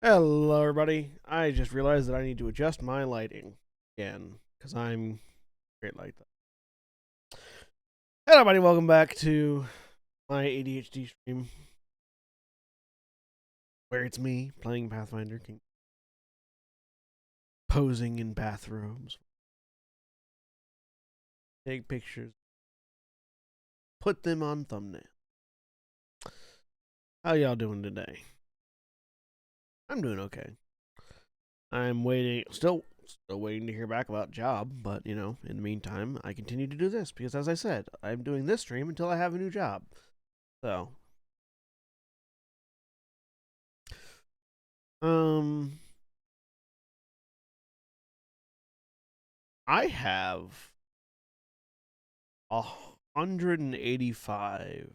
Hello, everybody. I just realized that I need to adjust my lighting again because I'm great like that. Hello, everybody. Welcome back to my ADHD stream where it's me playing Pathfinder, posing in bathrobes, take pictures, put them on thumbnail. How y'all doing today? I'm doing okay. I'm still waiting to hear back about job, but in the meantime, I continue to do this because, as I said, I'm doing this stream until I have a new job. So, um, I have 185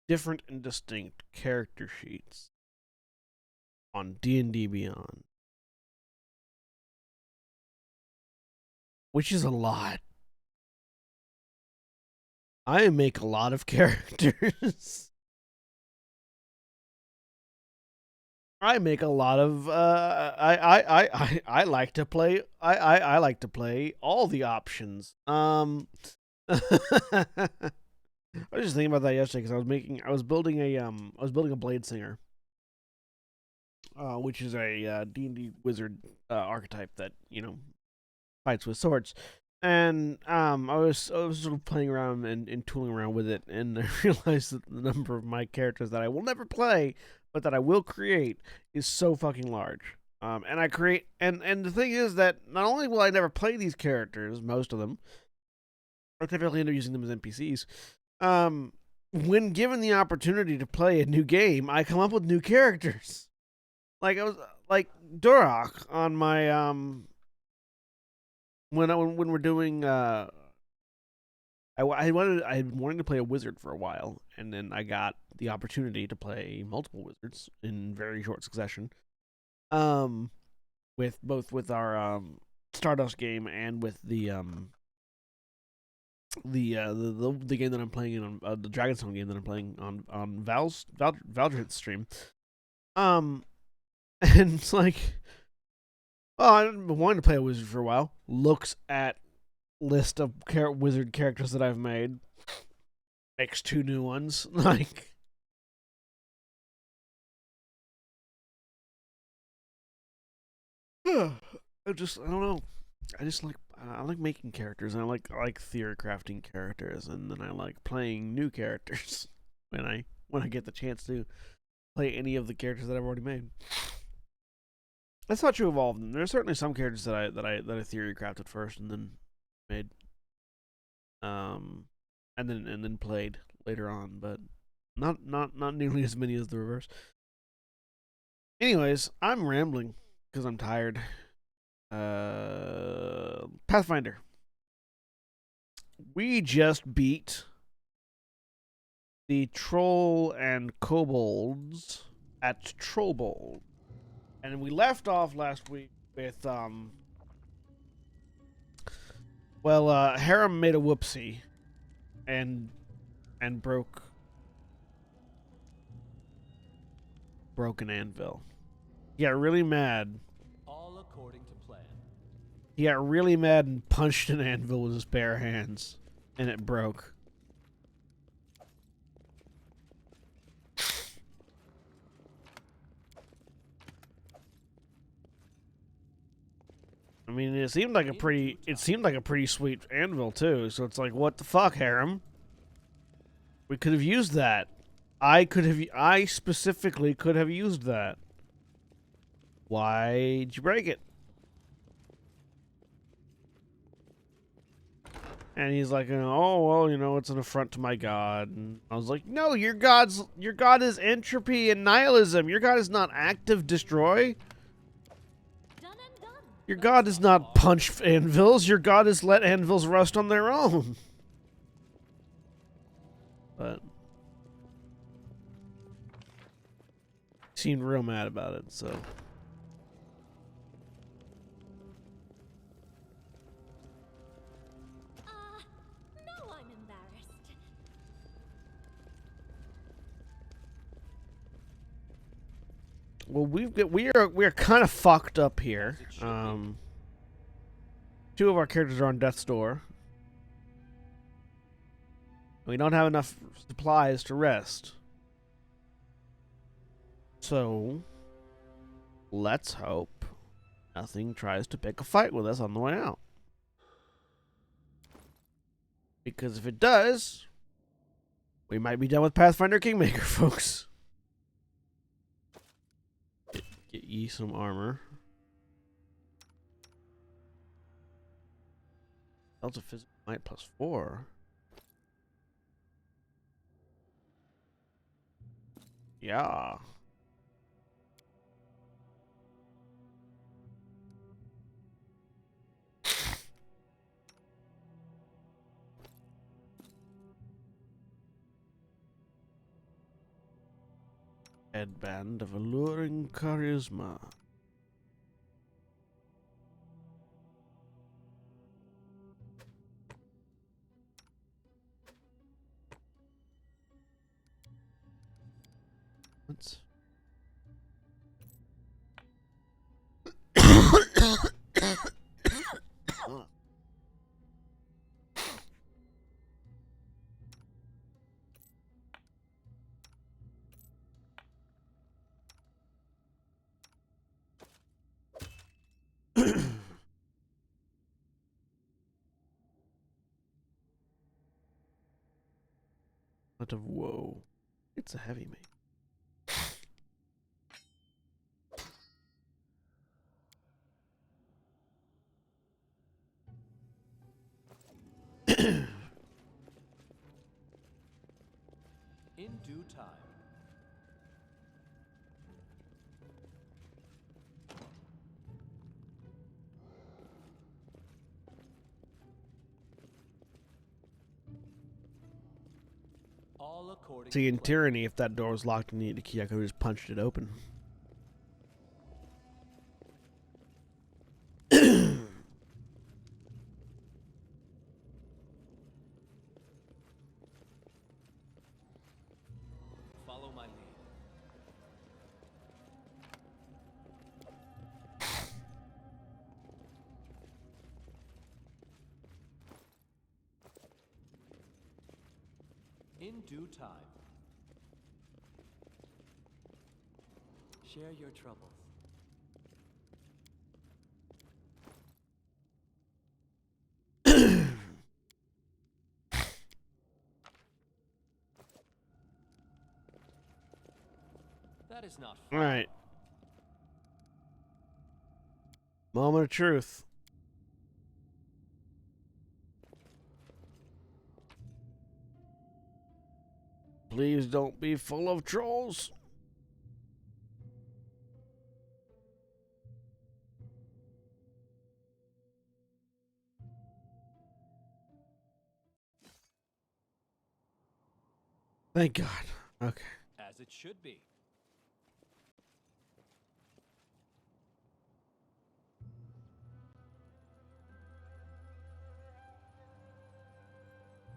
different and distinct character sheets on D&D Beyond, which is a lot. I make a lot of characters. I make a lot of I like to play I like to play all the options. I was just thinking about that yesterday because I was building a Blade Singer, which is a D&D wizard archetype that fights with swords. And I was sort of playing around and tooling around with it, and I realized that the number of my characters that I will never play, but that I will create, is so fucking large. And I create, and the thing is that not only will I never play these characters, most of them, I typically end up using them as NPCs. When given the opportunity to play a new game, I come up with new characters. Like I was like Durak on my when we're doing I had been wanting to play a wizard for a while, and then I got the opportunity to play multiple wizards in very short succession. Um, with both with our Stardust game and with the game that I'm playing in on the Dragonstone game that I'm playing on Valdrit's stream. And it's like, oh, I've been wanting to play a wizard for a while. Looks at list of wizard characters that I've made. Makes two new ones. Like, I don't know. I like making characters, and I like theory crafting characters, and then I like playing new characters when I get the chance to play any of the characters that I've already made. That's not true of all of them. There are certainly some characters that I theory crafted first and then made, um, and then played later on, but not nearly as many as the reverse. Anyways, I'm rambling because I'm tired. Pathfinder. We just beat the troll and kobolds at Trollbold, and we left off last week with Harem made a whoopsie and broke an anvil. He got really mad. All according to plan. He got really mad and punched an anvil with his bare hands, and it broke. I mean, it seemed like a pretty sweet anvil too. So it's like, what the fuck, Harem? We could have used that. I specifically could have used that. Why'd you break it? And he's like, oh well, it's an affront to my god. And I was like, no, your god is entropy and nihilism. Your god is not active destroy. Your god does not punch anvils. Your god is let anvils rust on their own. But he seemed real mad about it, so. No, I'm embarrassed. Well, we are kind of fucked up here. Two of our characters are on death's door. We don't have enough supplies to rest. So, let's hope nothing tries to pick a fight with us on the way out. Because if it does, we might be done with Pathfinder Kingmaker, folks. Get ye some armor. Delta physical might +4. Yeah. Headband of alluring charisma. Let's. Of woe. It's a heavy mate. In due time. All according See, in to plan. Tyranny, if that door was locked and needed a key, I could have just punched it open. Follow my lead. In due time. Share your troubles. That is not All fun. right. Moment of truth. Please don't be full of trolls. Thank God. Okay. As it should be.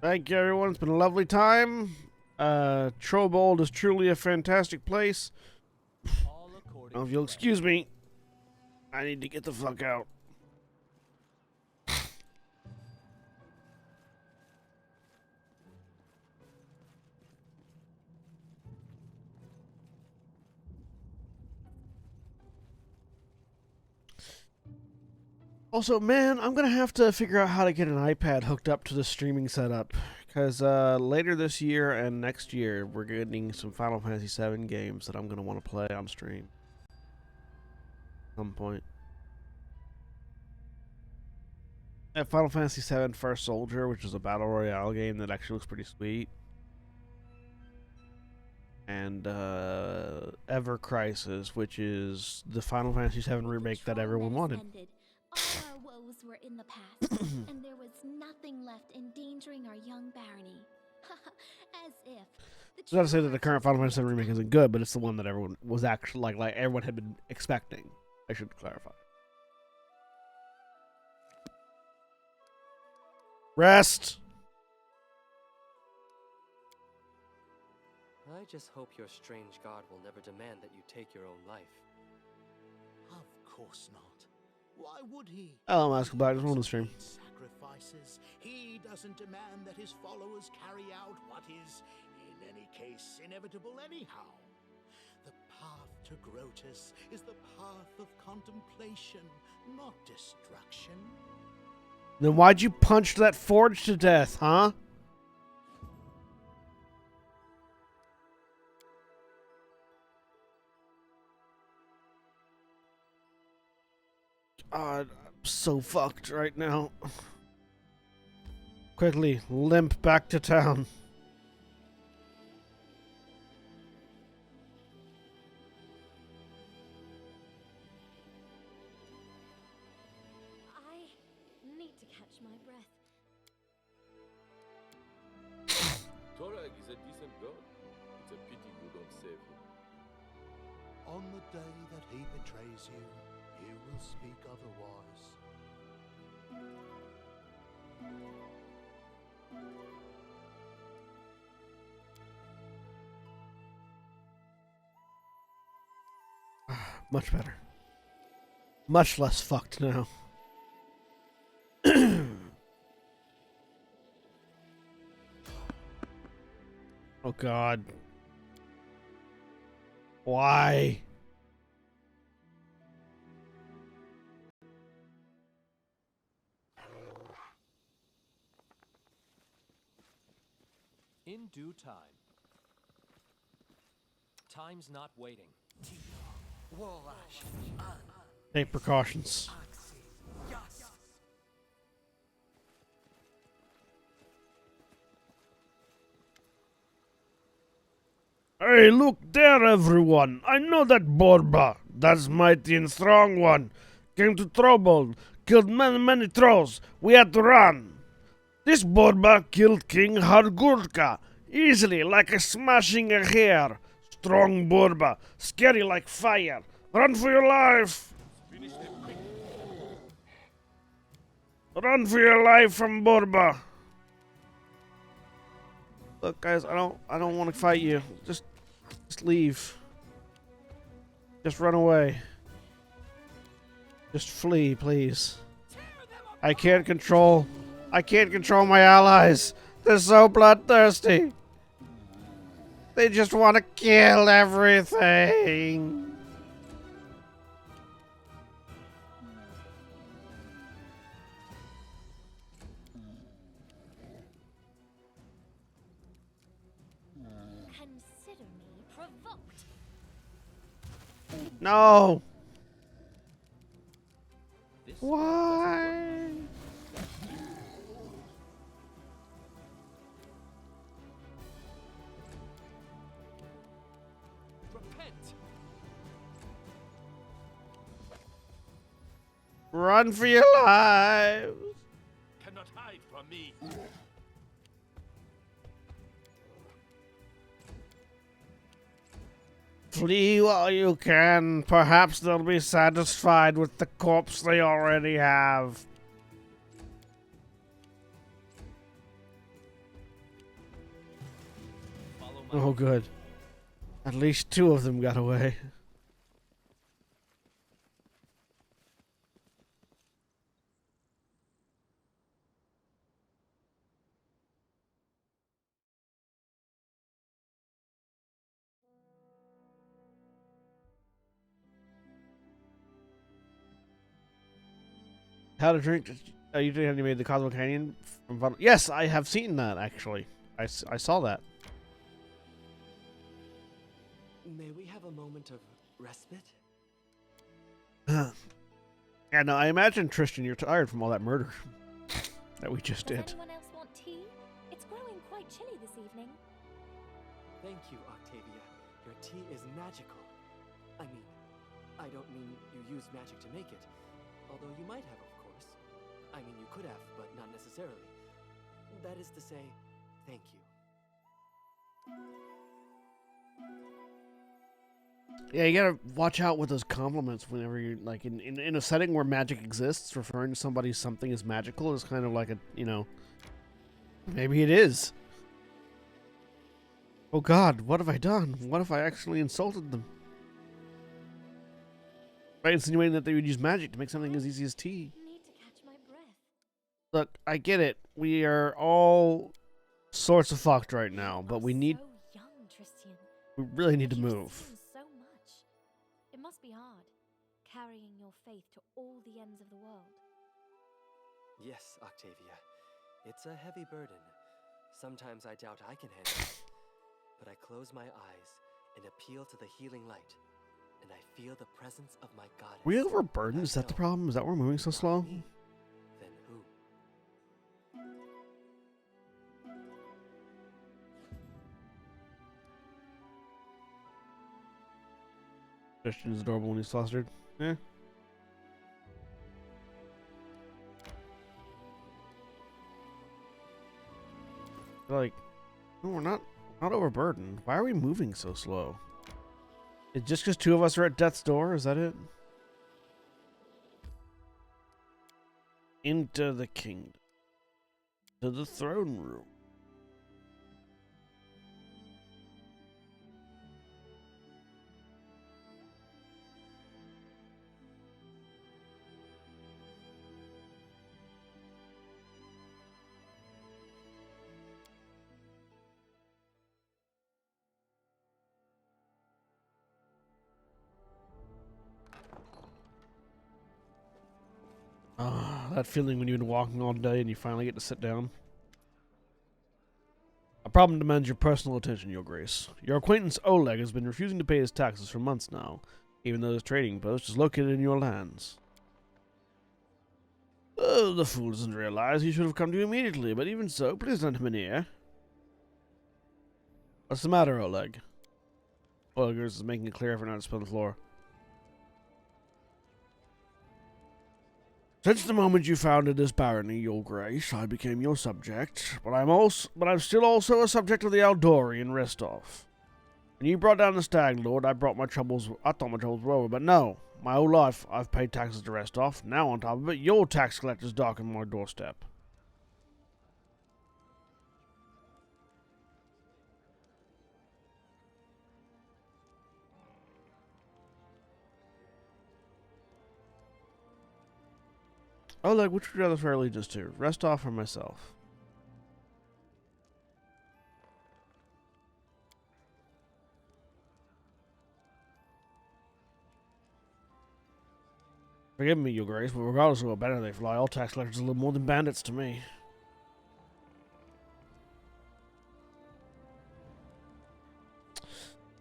Thank you, everyone. It's been a lovely time. Trollbold is truly a fantastic place. All according If to you'll plan. excuse me, I need to get the fuck out. Also, man, I'm gonna have to figure out how to get an iPad hooked up to the streaming setup. Because later this year and next year, we're getting some Final Fantasy VII games that I'm gonna want to play on stream. At some point. At Final Fantasy VII First Soldier, which is a battle royale game that actually looks pretty sweet. And Ever Crisis, which is the Final Fantasy VII remake that everyone wanted. All our woes were in the past, and there was nothing left endangering our young barony. As if. It's not to say that the current Final Fantasy VII remake isn't good, but it's the one that everyone was actually like everyone had been expecting. I should clarify. Rest. I just hope your strange god will never demand that you take your own life. Of course not. Why would he? I'll ask about it on the stream. He sacrifices. He doesn't demand that his followers carry out what is, in any case, inevitable anyhow. The path to Grotus is the path of contemplation, not destruction. Then why'd you punch that forge to death, huh? God, I'm so fucked right now. Quickly, limp back to town. I need to catch my breath. Torag is a decent god. It's a pity you don't save him. On the day that he betrays you, you will speak otherwise. Much better. Much less fucked now. Oh God. Why? In due time. Time's not waiting. Take precautions. Hey, look there, everyone. I know that Borba, that's mighty and strong one, came to trouble, killed many trolls. We had to run. This Borba killed King Hargurka, easily like a smashing a hair. Strong Borba, scary like fire. Run for your life. Run for your life from Borba. Look, guys, I don't want to fight you. Just leave. Just run away. Just flee, please. I can't control my allies. They're so bloodthirsty. They just want to kill everything. Consider me provoked. No. This Why? repent. Run for your lives. Cannot hide from me. Flee while you can. Perhaps they'll be satisfied with the corpse they already have. Follow my Oh, good. At least two of them got away. How to drink? You did made the Cosmo Canyon from Yes, I have seen that actually. I saw that. May we have a moment of respite? Yeah, no, I imagine Tristan, you're tired from all that murder that we just Does did. anyone else want tea? It's growing quite chilly this evening. Thank you, Octavia. Your tea is magical. I mean, I don't mean you used magic to make it. Although you might have, of course. I mean, you could have, but not necessarily. That is to say, thank you. Yeah, you gotta watch out with those compliments whenever you're like in a setting where magic exists. Referring to somebody something as magical is kind of like a maybe it is. Oh God, what have I done? What if I actually insulted them? By insinuating that they would use magic to make something as easy as tea. Need to catch my breath. Look, I get it. We are all sorts of fucked right now, but we need. So young, Tristian. We really need to You've move. seen so much. It must be hard, carrying your faith to all the ends of the world. Yes, Octavia. It's a heavy burden. Sometimes I doubt I can handle it. But I close my eyes and appeal to the healing light, and I feel the presence of my goddess. We overburdened? Is that the problem? Is that why we're moving so Not slow? me, then who? Christian is adorable when he's flustered. Eh. Like, no, we're not overburdened. Why are we moving so slow? It's just because two of us are at death's door? Is that it? Into the kingdom. To the throne room. Ah, that feeling when you've been walking all day and you finally get to sit down. A problem demands your personal attention, Your Grace. Your acquaintance Oleg has been refusing to pay his taxes for months now, even though his trading post is located in your lands. Oh, the fool doesn't realize he should have come to you immediately, but even so, please lend him an ear. What's the matter, Oleg? Oleg is making a clear effort not to spill the floor. Since the moment you founded this barony, Your Grace, I became your subject, but I'm still also a subject of the Eldori in Restov. When you brought down the Stag Lord, I thought my troubles were over, but no. My whole life, I've paid taxes to Restov. Now, on top of it, your tax collectors darken my doorstep. Oleg, which would you rather swear allegiance to, Restov or myself? Forgive me, Your Grace, but regardless of what banner they fly, all tax collectors are little more than bandits to me.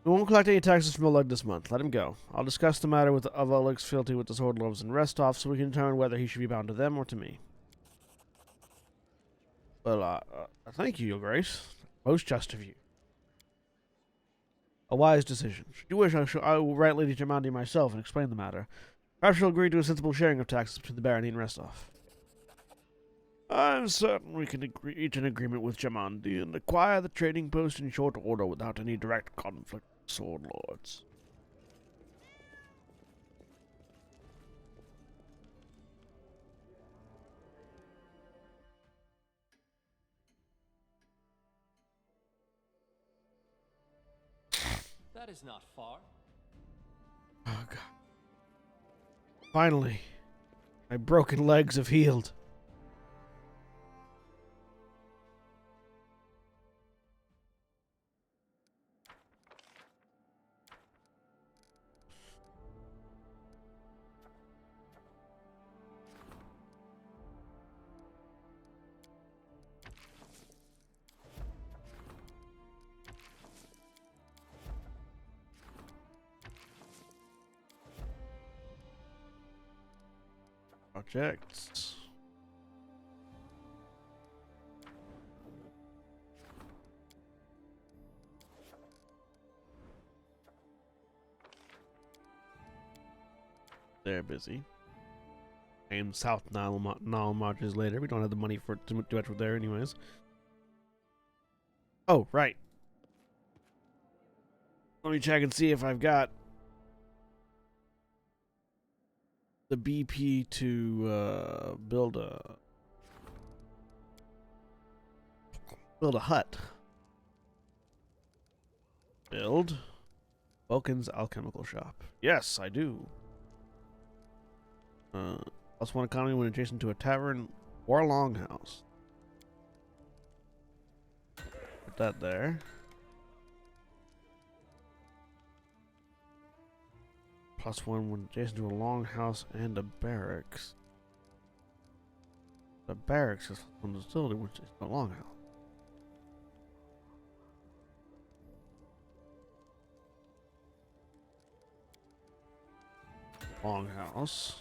We won't collect any taxes from Oleg this month. Let him go. I'll discuss the matter of Oleg's fealty with the Sword Lords in Restov so we can determine whether he should be bound to them or to me. Well, thank you, Your Grace. Most just of you. A wise decision. Should you wish, I will write Lady Germandi myself and explain the matter. Perhaps she'll agree to a sensible sharing of taxes between the barony and Restov. I'm certain we can reach an agreement with Germandi and acquire the trading post in short order without any direct conflict with Sword Lords. That is not far. Oh, God. Finally, my broken legs have healed. Projects. They're busy. And South Nile marches later. We don't have the money for to do much with there anyways. Oh, right. Let me check and see if I've got the BP to build a hut. Build Vulcan's alchemical shop. Yes, I do. Plus 1 economy when adjacent to a tavern or a longhouse. Put that there. +1 when adjacent to a longhouse and a barracks. The barracks is on the facility, which is a longhouse. Longhouse.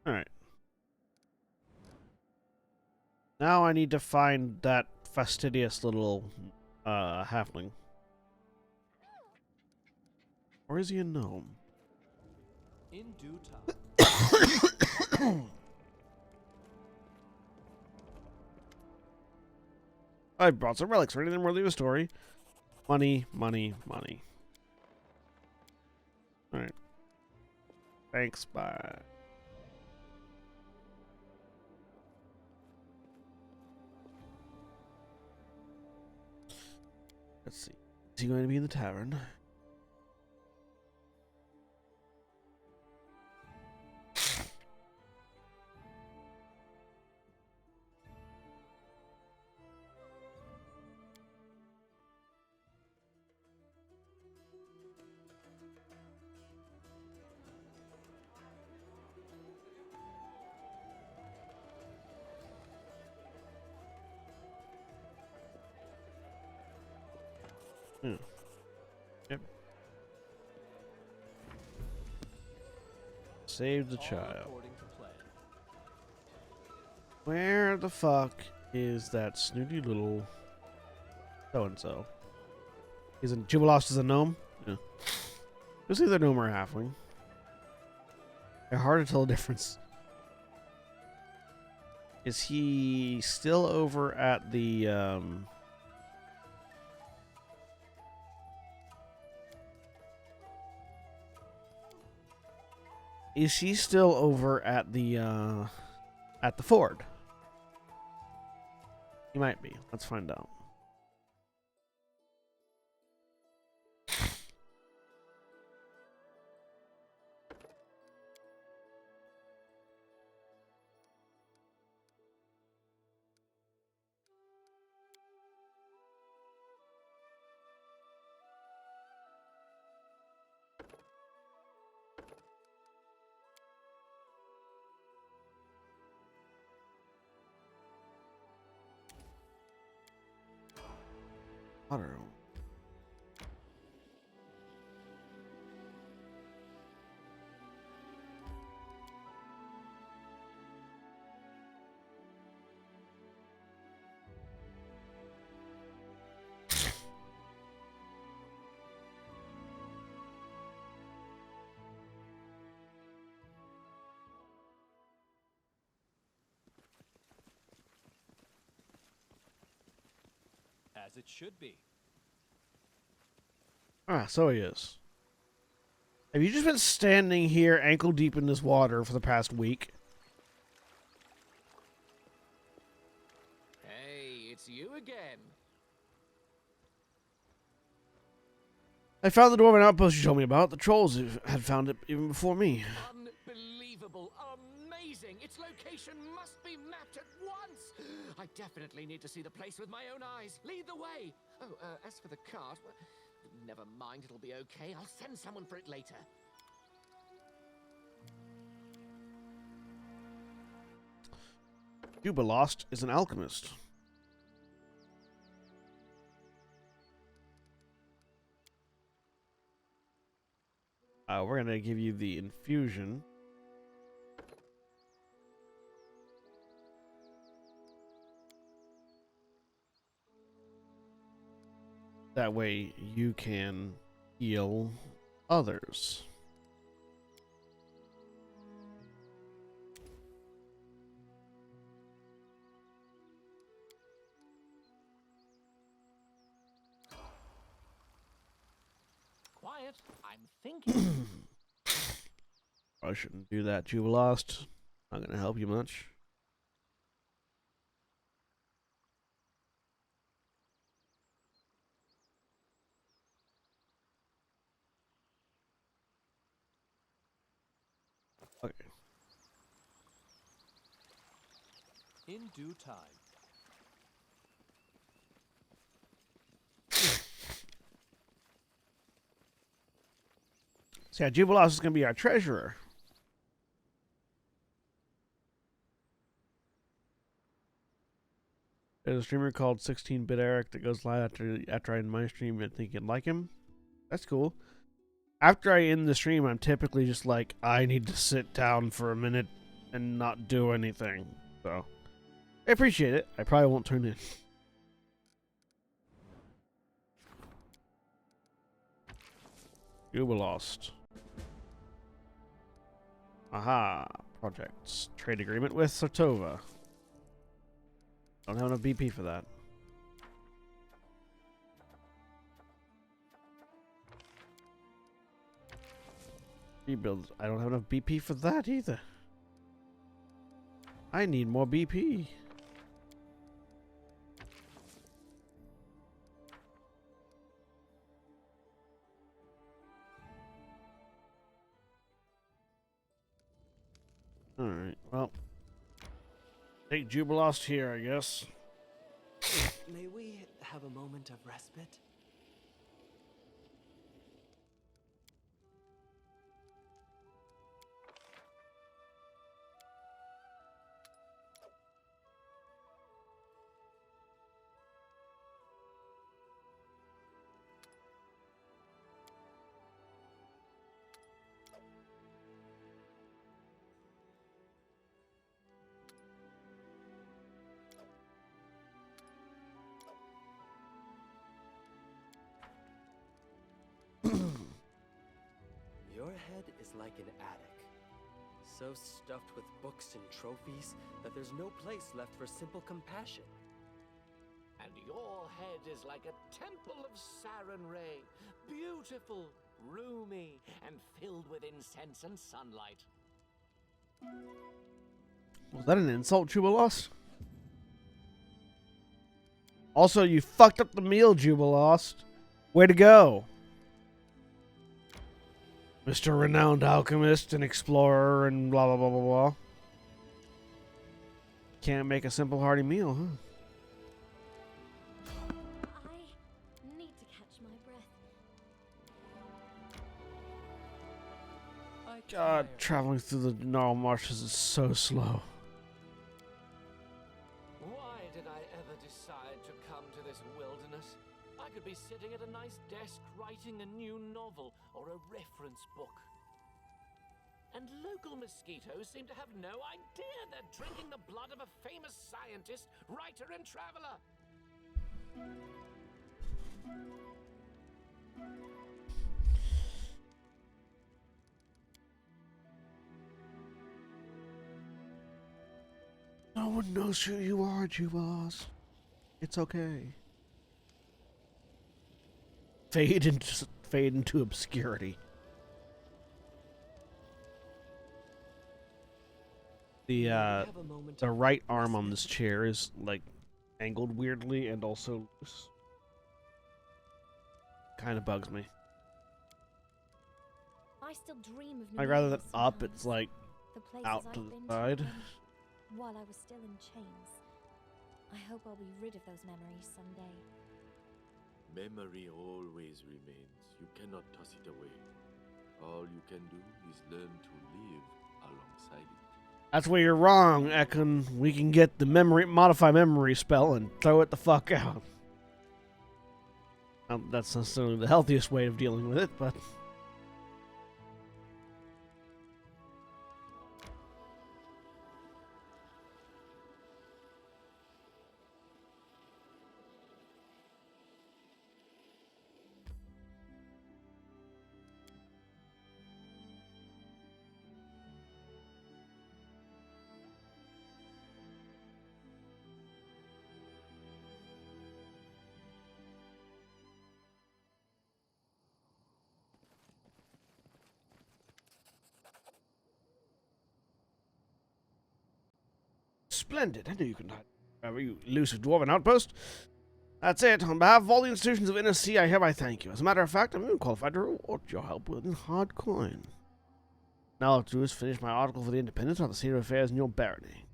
All right. Now I need to find that fastidious little halfling. Or is he a gnome? In due time. I brought some relics for anything worthy of a story. Money, money, money. Alright. Thanks, bye. Let's see. Is he going to be in the tavern? Yep. Save the All child. according to plan. Where the fuck is that snooty little so-and-so? Isn't Jubilost is a gnome? Yeah. It's either gnome or halfling. They're hard to tell the difference. Is he still over at the Is he still over at the ford? He might be. Let's find out. I don't know. As it should be. Ah, so he is. Have you just been standing here ankle deep in this water for the past week? Hey, it's you again. I found the dwarven outpost you told me about. The trolls had found it even before me. Unbelievable. Amazing. Its location must be mapped at once. I definitely need to see the place with my own eyes. Lead the way. Oh, as for the cart, well, never mind. It'll be okay. I'll send someone for it later. Jubilost is an alchemist. We're gonna give you the infusion. That way you can heal others. quiet. I'm thinking. I shouldn't do that, Jubilost. Not gonna help you much. Okay. In due time. So yeah, Jubilost is gonna be our treasurer. There's a streamer called 16-Bit Eric that goes live after I end my stream and think you'd like him. That's cool. After I end the stream, I'm typically just like, I need to sit down for a minute and not do anything. So, I appreciate it. I probably won't turn in. Jubilost. Aha. Projects. Trade agreement with Sartova. Don't have enough BP for that. Rebuilds. I don't have enough BP for that either. I need more BP. Alright, well. Take Jubilost here, I guess. May we have a moment of respite? Your head is like an attic, so stuffed with books and trophies that there's no place left for simple compassion. And your head is like a temple of Sarenrae, beautiful, roomy, and filled with incense and sunlight. Was that an insult, Jubilost? Also, you fucked up the meal, Jubilost. Way to go. Mr. Renowned Alchemist and Explorer and blah blah blah blah blah. Can't make a simple hearty meal, huh? I need to catch my breath. God, traveling through the gnarled marshes is so slow. Why did I ever decide to come to this wilderness? I could be sitting at a nice desk writing a new novel or a reference book. And local mosquitoes seem to have no idea they're drinking the blood of a famous scientist, writer, and traveler. No one knows who you are, Jubilost. It's okay. Fade into obscurity. The right arm on this chair is like angled weirdly and also loose. Kind of bugs me. I still dream of Like rather than New up, Orleans it's like sometimes. The places out I've to the been side. while I was still in chains. I hope I'll be rid of those memories someday. Memory always remains. You cannot toss it away. All you can do is learn to live alongside it. That's where you're wrong, Ekon. We can get the modify memory spell and throw it the fuck out. That's not necessarily the healthiest way of dealing with it, but splendid. I knew you could hide. You elusive dwarven outpost. That's it. On behalf of all the institutions of Inner Sea, I hereby thank you. As a matter of fact, I'm even qualified to reward your help with hard coin. Now all I have to do is finish my article for the Independent on the state of affairs in your barony.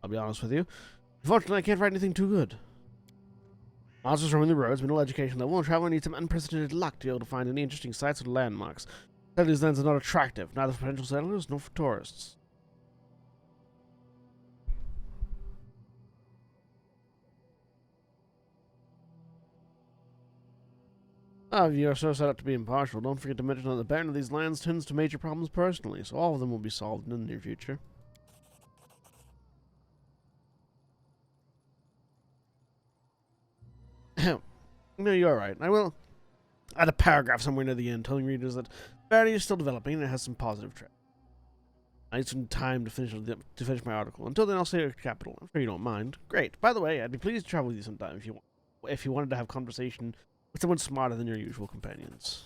I'll be honest with you. Unfortunately, I can't write anything too good. Monsters roaming the roads, middle education level, and traveler needs some unprecedented luck to be able to find any interesting sites or landmarks. These lands are not attractive, neither for potential settlers nor for tourists. If you are so set up to be impartial, don't forget to mention that the Baron of these lands tends to major problems personally, so all of them will be solved in the near future. No, you're right. I will add a paragraph somewhere near the end telling readers that Barony is still developing and it has some positive trends. I need some time to finish my article. Until then, I'll stay at Capital. I'm sure you don't mind. Great. By the way, I'd be pleased to travel with you sometime if you wanted to have conversation with someone smarter than your usual companions.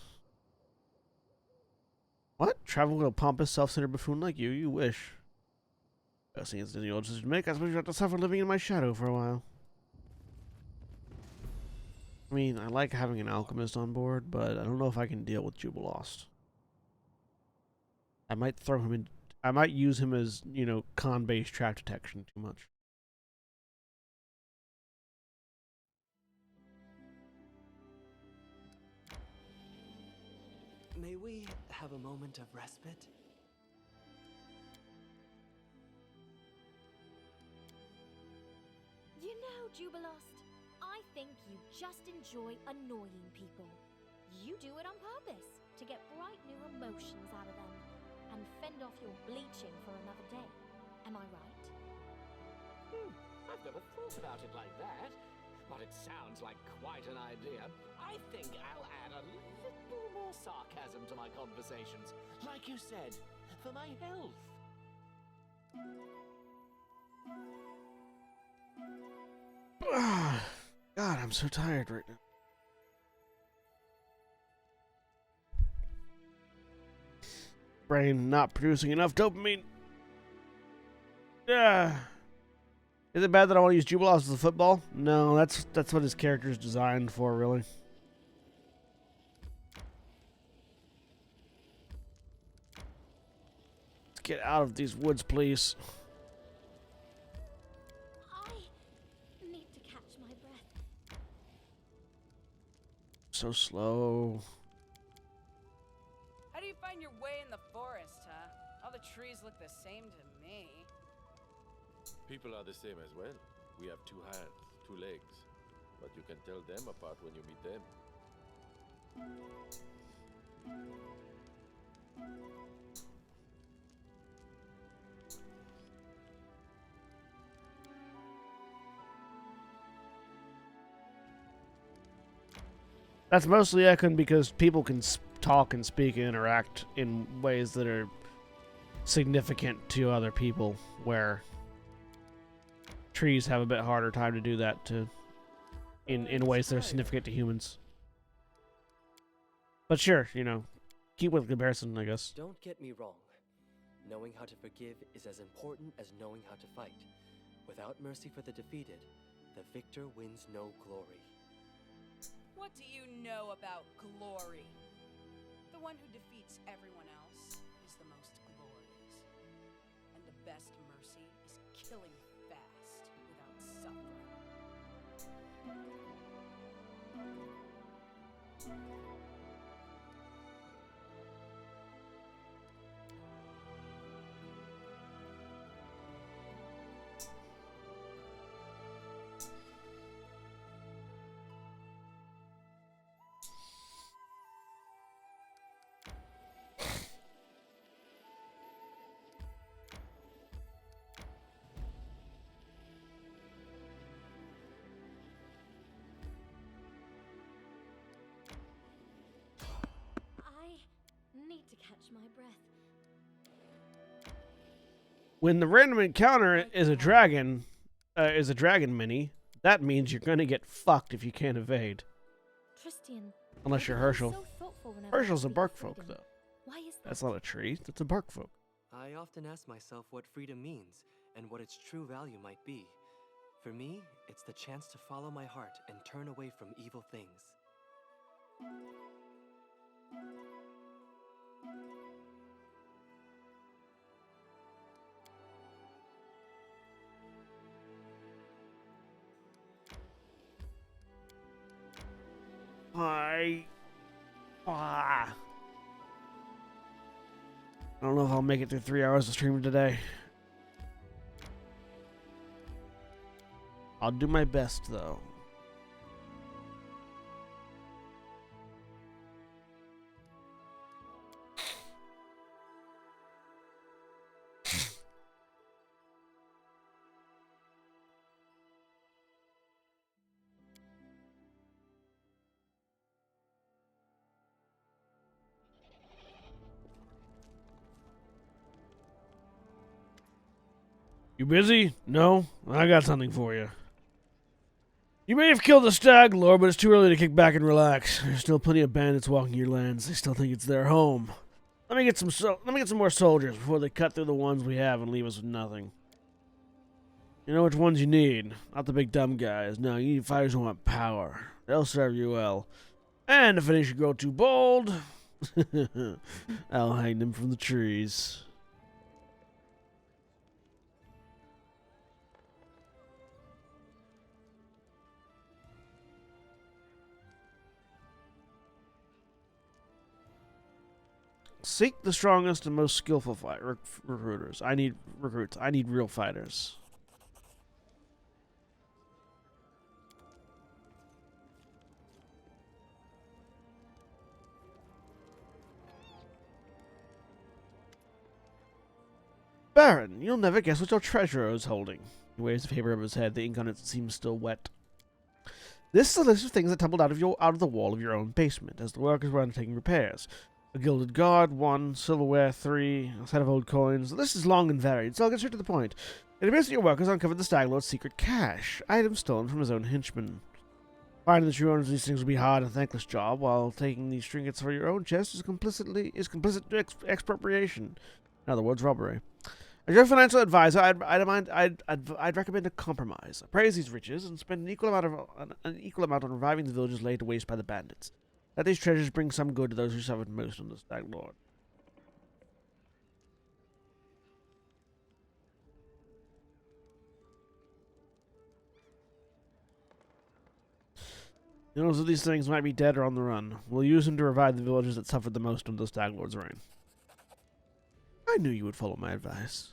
What? Travel with a pompous, self-centered buffoon like you? You wish. Seeing it's the old decision to make, I suppose you have to suffer living in my shadow for a while. I mean, I like having an alchemist on board, but I don't know if I can deal with Jubilost. I might throw him in. I might use him as, you know, con-based trap detection too much. May we have a moment of respite? You know, Jubilost, I think you just enjoy annoying people. You do it on purpose, to get bright new emotions out of them, and fend off your bleaching for another day. Am I right? I've never thought about it like that, but it sounds like quite an idea. I think I'll add a little more sarcasm to my conversations. Like you said, for my health. God, I'm so tired right now. Brain not producing enough dopamine. Yeah. Is it bad that I want to use Jubilost as a football? No, that's what his character is designed for, really. Let's get out of these woods, please. I need to catch my breath. So slow. How do you find your way in the forest, huh? All the trees look the same to me. People are the same as well. We have two hands, two legs. But you can tell them apart when you meet them. That's mostly echoing because people can talk and speak and interact in ways that are significant to other people, where trees have a bit harder time to do that in ways that are significant to humans. But sure, you know, keep with the comparison, I guess. Don't get me wrong. Knowing how to forgive is as important as knowing how to fight. Without mercy for the defeated, the victor wins no glory. What do you know about glory? The one who defeats everyone else is the most glorious. And the best mercy is killing fast without suffering. I need to catch my breath. When the random encounter is a dragon mini, that means you're gonna get fucked if you can't evade. Tristian. Unless you're why are you Herschel. so thoughtful whenever I Herschel's a speak bark of folk, freedom? though. Why is that? That's not a tree. That's a bark folk. I often ask myself what freedom means, and what its true value might be. For me, it's the chance to follow my heart and turn away from evil things. I don't know if I'll make it through 3 hours of streaming today. I'll do my best, though. You busy? No? I got something for you. You may have killed the stag lord, but it's too early to kick back and relax. There's still plenty of bandits walking your lands. They still think it's their home. Let me get some more soldiers before they cut through the ones we have and leave us with nothing. You know which ones you need. Not the big dumb guys. No, you need fighters who want power. They'll serve you well. And if any should grow too bold, I'll hang them from the trees. Seek the strongest and most skillful recruiters. I need recruits. I need real fighters. Baron, you'll never guess what your treasurer is holding. He waves the paper over his head. The ink on it seems still wet. This is a list of things that tumbled out of the wall of your own basement as the workers were undertaking repairs. A gilded guard, 1. Silverware, 3. A set of old coins. The list is long and varied, so I'll get straight to the point. It appears that your workers uncovered the Stag Lord's secret cache, items stolen from his own henchmen. Finding the true owners of these things will be a hard and thankless job, while taking these trinkets for your own chest is complicit expropriation. In other words, robbery. As your financial advisor, I'd recommend a compromise. Appraise these riches and spend an equal amount on reviving the villages laid to waste by the bandits. Let these treasures bring some good to those who suffered most from the Stag Lord. The owners of these things might be dead or on the run. We'll use them to revive the villages that suffered the most under the Stag Lord's reign. I knew you would follow my advice.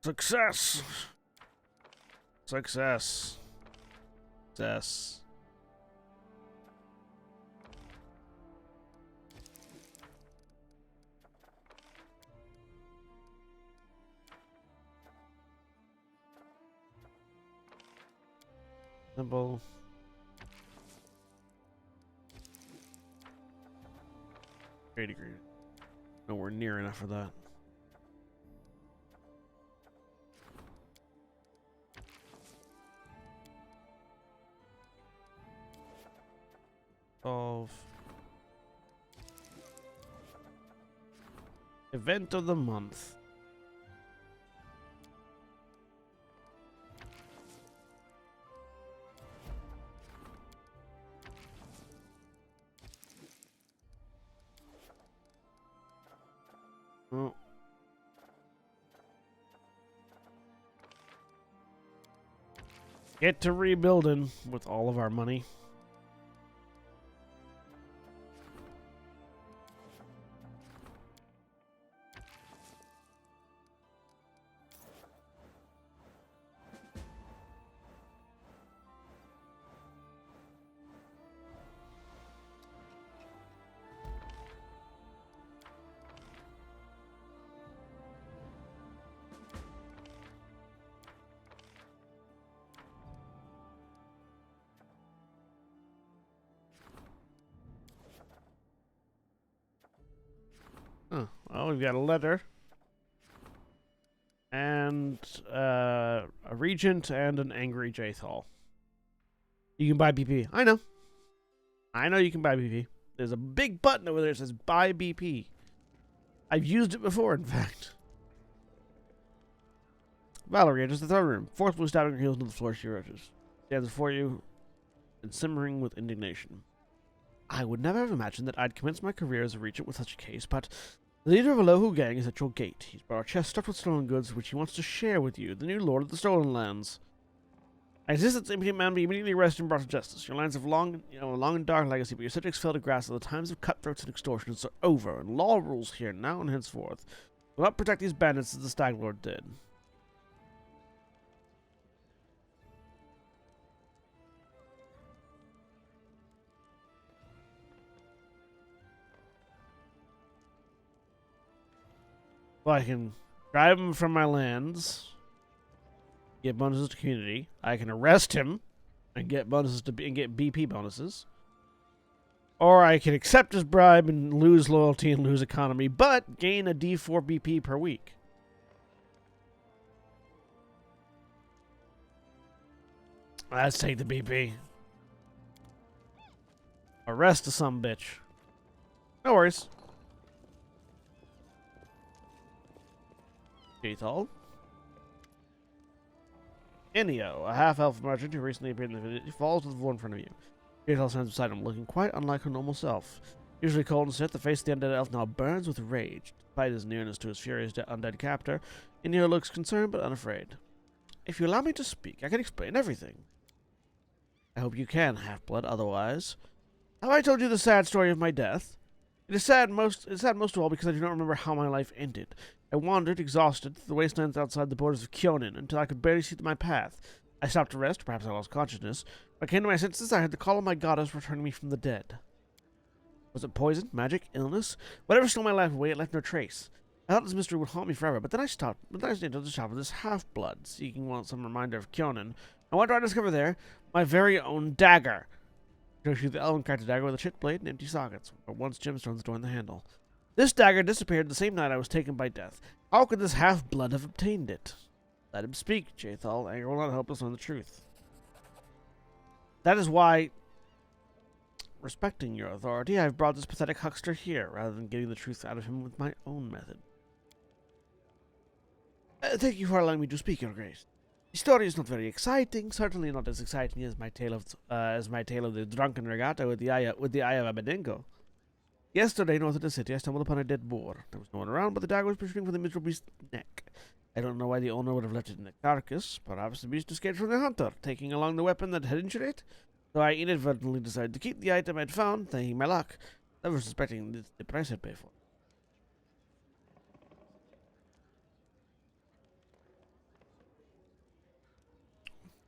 Success! Success. Success. Simple. Great degree. Nowhere near enough for that. Of event of the month. Oh. Get to rebuilding with all of our money. Oh, well, we've got a letter. and a regent and an angry Jthal. You can buy BP. I know. I know you can buy BP. There's a big button over there that says buy BP. I've used it before, in fact. Valerie enters the throne room, forcefully stabbing her heels into the floor she rushes. Stands before you and simmering with indignation. I would never have imagined that I'd commence my career as a regent with such a case, but the leader of a Lohu gang is at your gate. He's brought a chest stuffed with stolen goods, which he wants to share with you, the new lord of the stolen lands. I insist that this impudent man be immediately arrested and brought to justice. Your lands have a long and dark legacy, but your subjects fail to grasp that the times of cutthroats and extortions are over, and law rules here now and henceforth. Will not protect these bandits as the Stag Lord did. Well, I can drive him from my lands, get bonuses to community. I can arrest him and get bonuses to and get BP bonuses. Or I can accept his bribe and lose loyalty and lose economy, but gain a D4 BP per week. Let's take the BP. Arrest the sumbitch. No worries. Jthal. Enio, a half-elf merchant who recently appeared in the village, falls to the floor in front of you. Jthal stands beside him, looking quite unlike her normal self. Usually cold and set, the face of the undead elf now burns with rage. Despite his nearness to his furious undead captor, Enio looks concerned but unafraid. If you allow me to speak, I can explain everything. I hope you can, half-blood, otherwise. Have I told you the sad story of my death? It is sad most of all because I do not remember how my life ended. I wandered, exhausted, through the wastelands outside the borders of Kyonin until I could barely see my path. I stopped to rest, perhaps I lost consciousness. When I came to my senses, I heard the call of my goddess returning me from the dead. Was it poison, magic, illness? Whatever stole my life away, it left no trace. I thought this mystery would haunt me forever, but then I stopped. But then I stayed to the shop of this half-blood, seeking some reminder of Kyonin. And what do I discover there? My very own dagger. Shows you the elven character dagger with a chipped blade and empty sockets, where once gemstones adorn the handle. This dagger disappeared the same night I was taken by death. How could this half-blood have obtained it? Let him speak, Jthal. Anger will not help us learn the truth. That is why, respecting your authority, I have brought this pathetic huckster here, rather than getting the truth out of him with my own method. Thank you for allowing me to speak, Your Grace. The story is not very exciting, certainly not as exciting as my tale of the drunken regatta with the eye of Abednego. Yesterday, north of the city, I stumbled upon a dead boar. There was no one around, but the dagger was protruding from the miserable beast's neck. I don't know why the owner would have left it in the carcass. Perhaps the beast escaped from the hunter, taking along the weapon that had injured it. So I inadvertently decided to keep the item I'd found, thanking my luck, never suspecting the price I'd pay for it.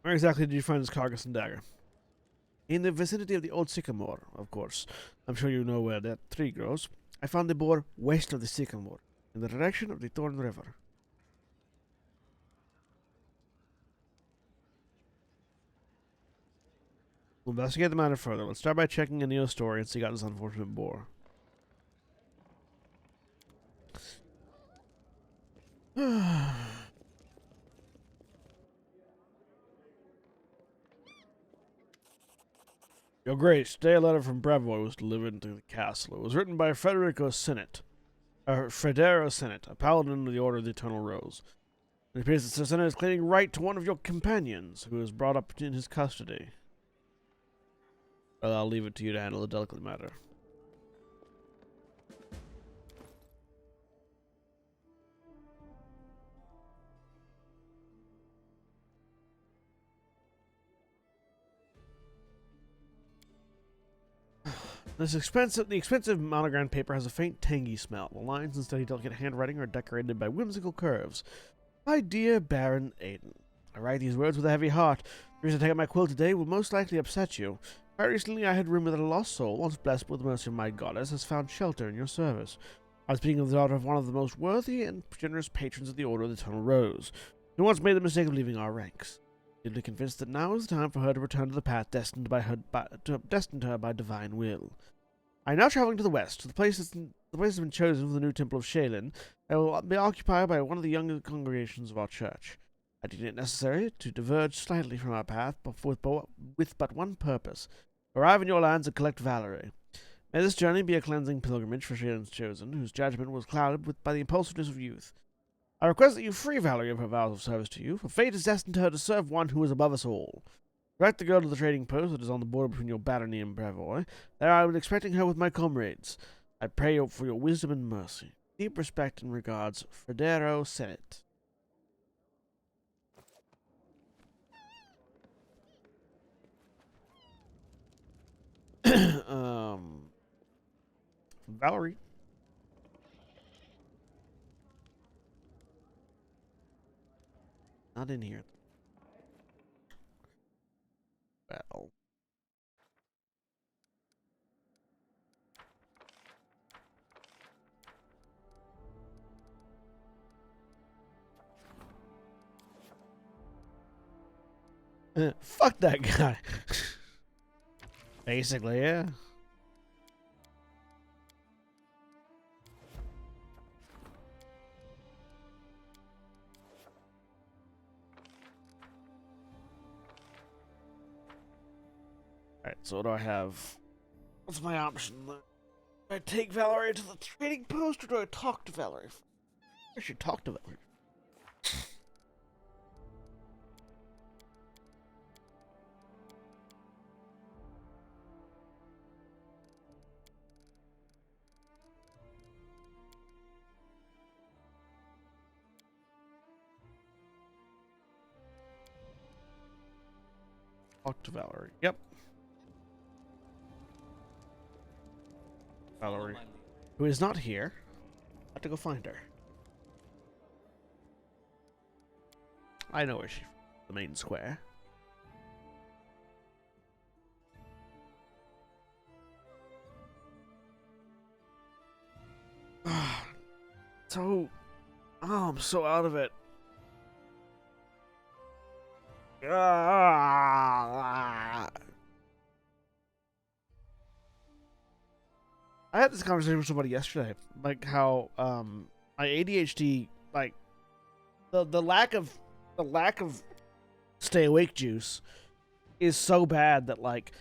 Where exactly did you find this carcass and dagger? In the vicinity of the old sycamore, of course. I'm sure you know where that tree grows. I found the boar west of the sycamore, in the direction of the Thorn River. We'll investigate the matter further. Let's start by checking Anil's story and seek out this unfortunate boar. Your Grace, today a letter from Brevoy was delivered into the castle. It was written by Fredero Senate, a paladin of the Order of the Eternal Rose. It appears that Sir Senate is claiming right to one of your companions, who is brought up in his custody. Well, I'll leave it to you to handle the delicate matter. The expensive monogram paper has a faint, tangy smell. The lines and steady, delicate handwriting are decorated by whimsical curves. My dear Baron Aiden, I write these words with a heavy heart. The reason I take out my quill today will most likely upset you. Quite recently, I had rumor that a lost soul, once blessed with the mercy of my goddess, has found shelter in your service. I was speaking of the daughter of one of the most worthy and generous patrons of the Order of the Eternal Rose, who once made the mistake of leaving our ranks. Deeply convinced that now is the time for her to return to the path destined to her by divine will. I am now traveling to the west, to the place the place has been chosen for the new Temple of Shaylin. It will be occupied by one of the younger congregations of our church. I deem it necessary to diverge slightly from our path, but with but one purpose: arrive in your lands and collect Valerie. May this journey be a cleansing pilgrimage for Shaylin's chosen, whose judgment was clouded by the impulsiveness of youth. I request that you free Valerie of her vows of service to you, for fate has destined her to serve one who is above us all. Direct the girl to the trading post that is on the border between your barony and Brevoy. There I will be expecting her with my comrades. I pray for your wisdom and mercy. Deep respect and regards, Fredero Senate. Valerie. Not in here. Well. Fuck that guy. Basically, yeah. Alright, so what do I have? What's my option? Do I take Valerie to the trading post or do I talk to Valerie? I should talk to Valerie. Talk to Valerie. Yep. Valerie. Who is not here. I have to go find her. I know where she's from. The main square. So... Oh, I'm so out of it. I had this conversation with somebody yesterday, like how my ADHD, like the lack of stay awake juice is so bad that like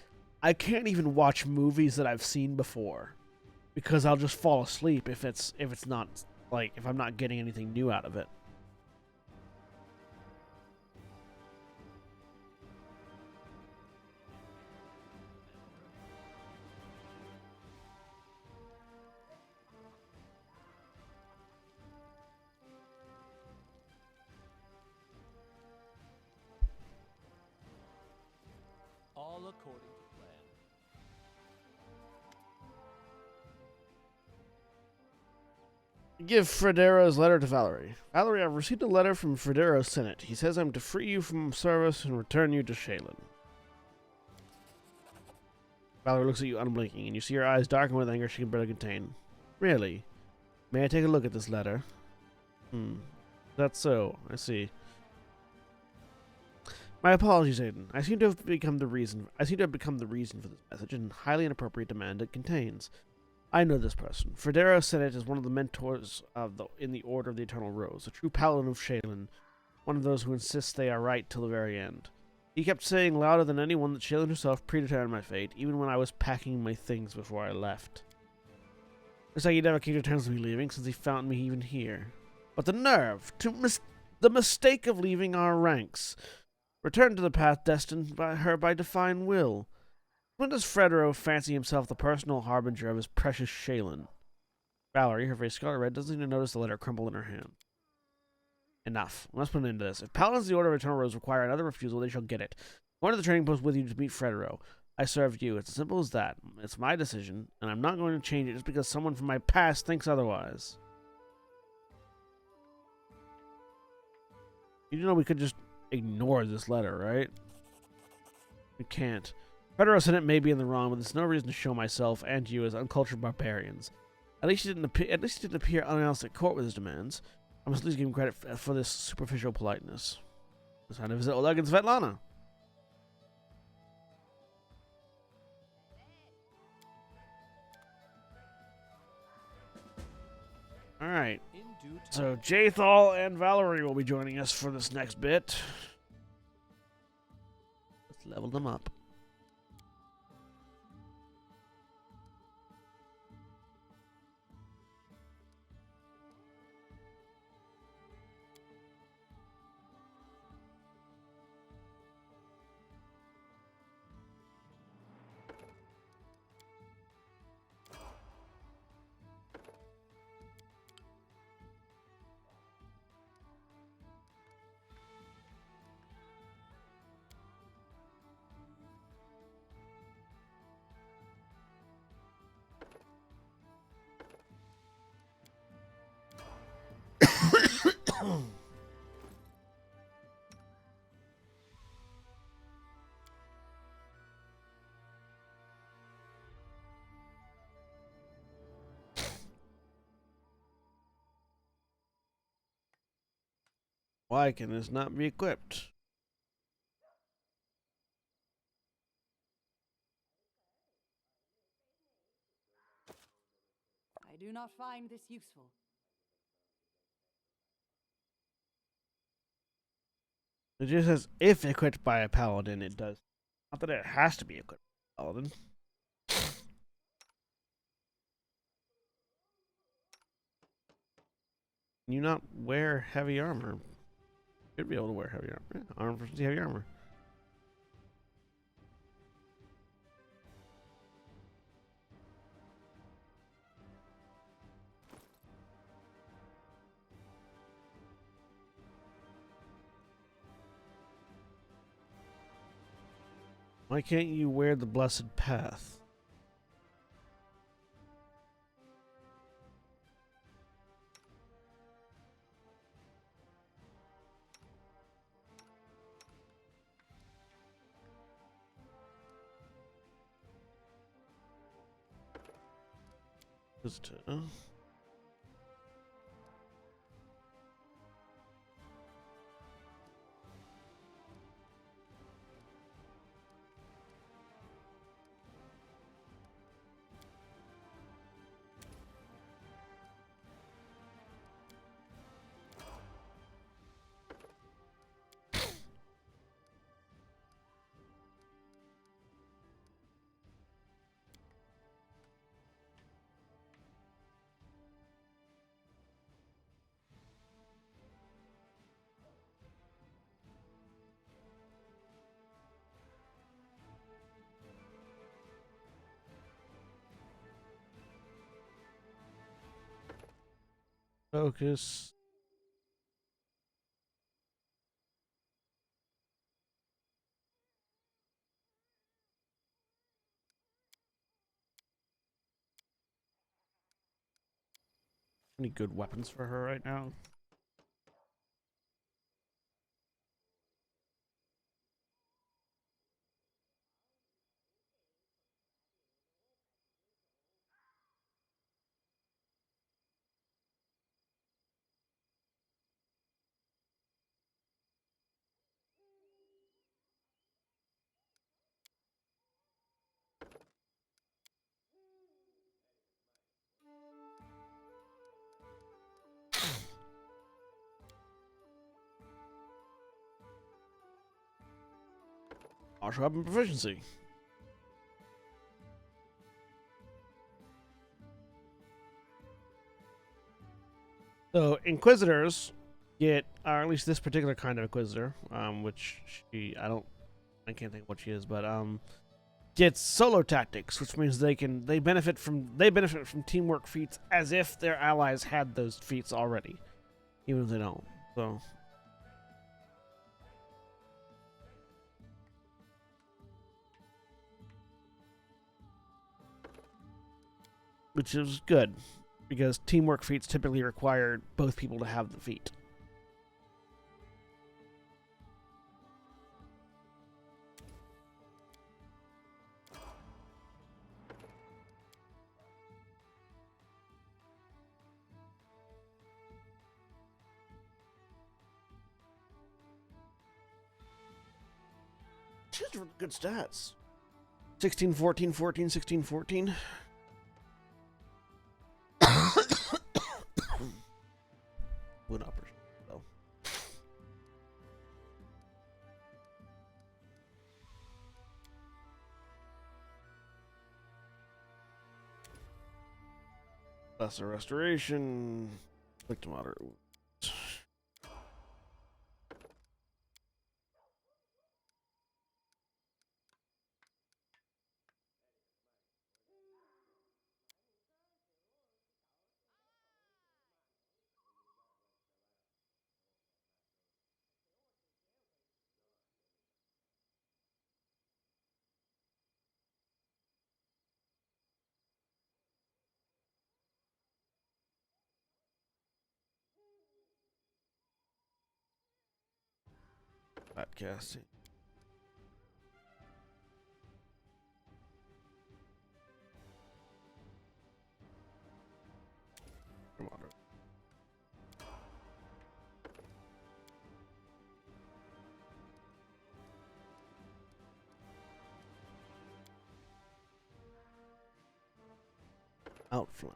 I can't even watch movies that I've seen before because I'll just fall asleep if it's not like if I'm not getting anything new out of it. All according to plan. Give Fredero's letter to Valerie. Valerie, I've received a letter from Fredero's Senate. He says I'm to free you from service and return you to Shaylin. Valerie looks at you unblinking, and you see her eyes darken with anger she can barely contain. Really? May I take a look at this letter? That's so. I see. My apologies, Aiden. I seem to have become the reason for this message and highly inappropriate demand it contains. I know this person. Fredero Senate is one of the mentors in the Order of the Eternal Rose, a true paladin of Shaylin, one of those who insists they are right till the very end. He kept saying louder than anyone that Shaylin herself predetermined my fate, even when I was packing my things before I left. Looks like he never came to terms with me leaving, since he found me even here. But the nerve! The mistake of leaving our ranks! Return to the path destined by her by divine will. When does Fredero fancy himself the personal harbinger of his precious Shaylin? Valerie, her face scarlet red, doesn't even notice the letter crumple in her hand. Enough. We must put an end to this. If paladins of the Order of Eternal Rose require another refusal, they shall get it. I'm going to the training post with you to meet Fredero. I served you. It's as simple as that. It's my decision, and I'm not going to change it just because someone from my past thinks otherwise. You know we could just ignore this letter, right? We can't. Fredero Senate may be in the wrong, but there's no reason to show myself and you as uncultured barbarians. At least he didn't appear unannounced at court with his demands. I must at least give him credit for this superficial politeness. It's time to visit Oleg and Svetlana. All right. In due time. So Jathal and Valerie will be joining us for this next bit. Let's level them up. Why can this not be equipped? I do not find this useful. It just says if equipped by a paladin, it does. Not that it has to be equipped by a paladin. Can you not wear heavy armor? Should be able to wear heavy armor. Yeah, armor versus heavy armor. Why can't you wear the blessed path? Just, focus. Any good weapons for her right now? Martial weapon proficiency. So Inquisitors get, or at least this particular kind of Inquisitor, which I can't think of what she is, but gets solo tactics, which means they benefit from teamwork feats as if their allies had those feats already, even if they don't. So. Which is good, because teamwork feats typically require both people to have the feat. She's really good stats. 16, 14, 14, 16, 14. Lesser restoration. Quick to moderate wounds. Podcasting. Come on. Outflank.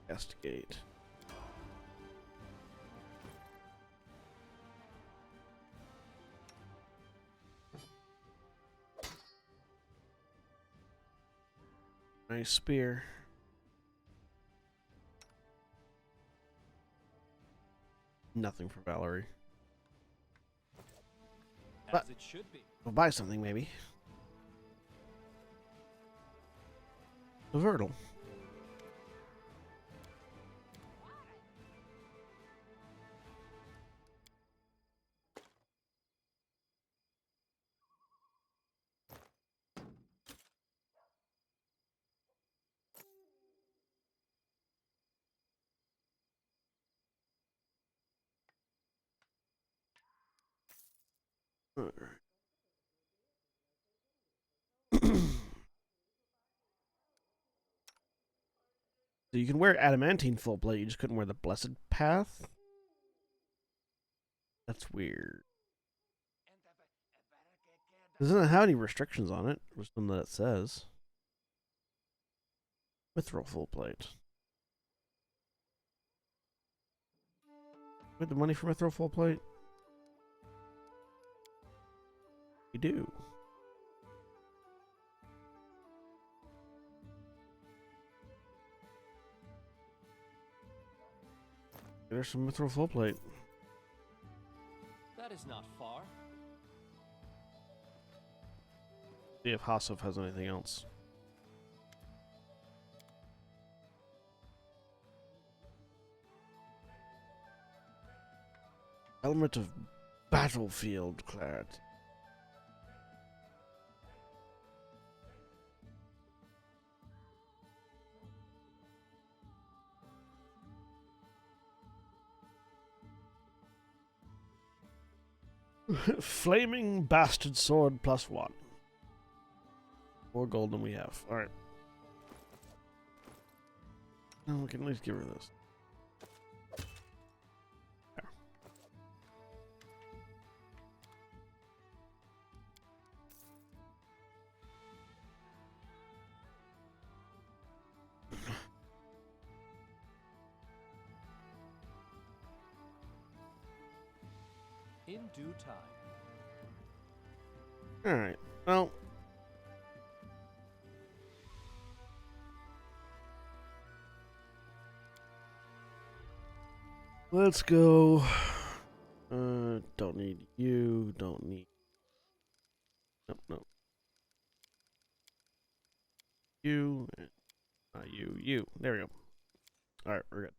Investigate. Nice spear. Nothing for Valerie. As it should be. We'll buy something, maybe. A Vertle. Alright. So you can wear adamantine full plate, you just couldn't wear the blessed path? That's weird. It doesn't have any restrictions on it, just one that it says. Mithril full plate. With the money for Mithril full plate? You do. There's some Mithril full plate. That is not far. See if Hasov has anything else. Element of battlefield clad. Flaming bastard sword +1. More gold than we have. Alright. No, we can at least give her this. In due time. Alright. Well. Let's go. Don't need you. Don't need. Nope, nope. You. You. You. There we go. Alright, we're good.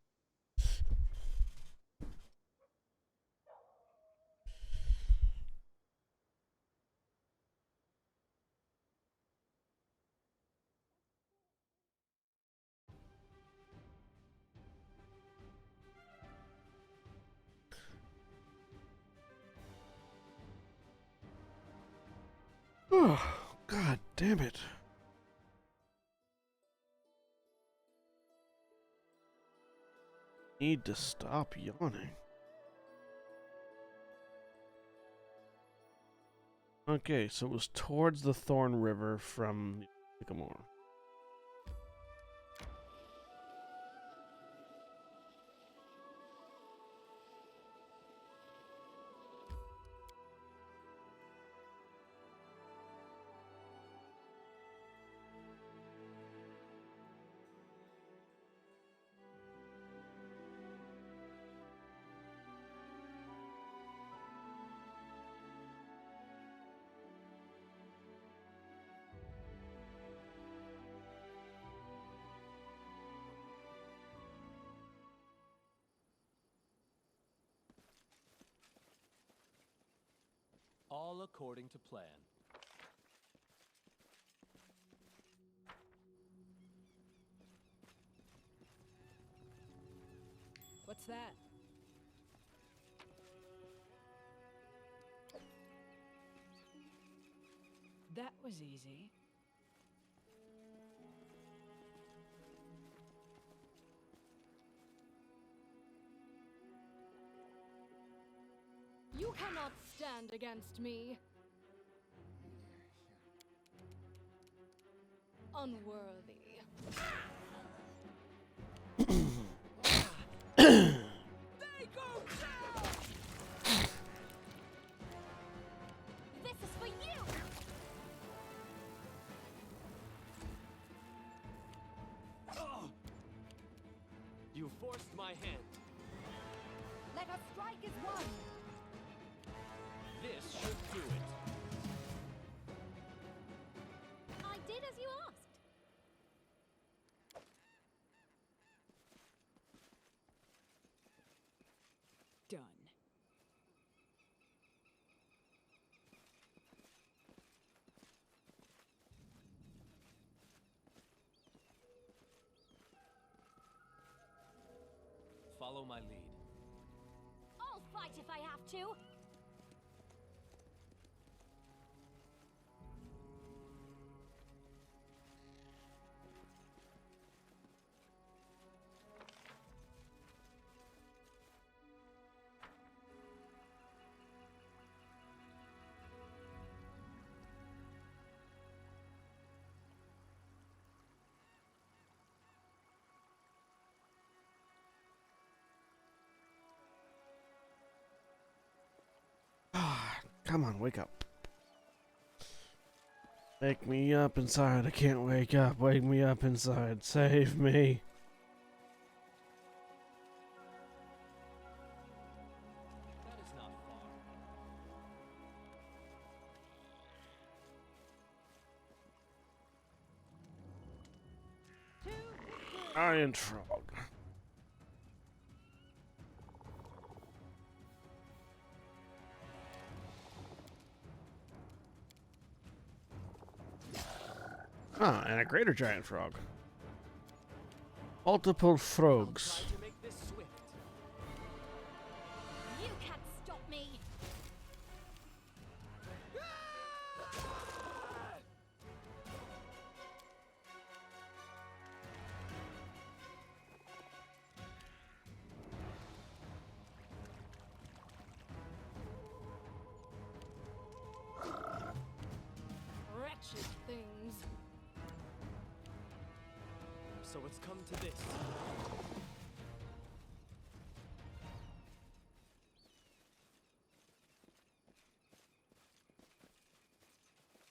Oh, God damn it. need to stop yawning. Okay, so it was towards the Thorn River from Sycamore. All according to plan. What's that? That was easy. You cannot stand against me. Unworthy. This is for you! You forced my hand. Let us strike as one! This should do it. I did as you asked. Done. Follow my lead. I'll fight if I have to. Come on, wake up. Wake me up inside. I can't wake up. Wake me up inside. Save me. That is not far. Iron Frog. Ah, and a greater giant frog. Multiple frogs. Try to make this swift. You can't stop me. Wretched things. So it's come to this.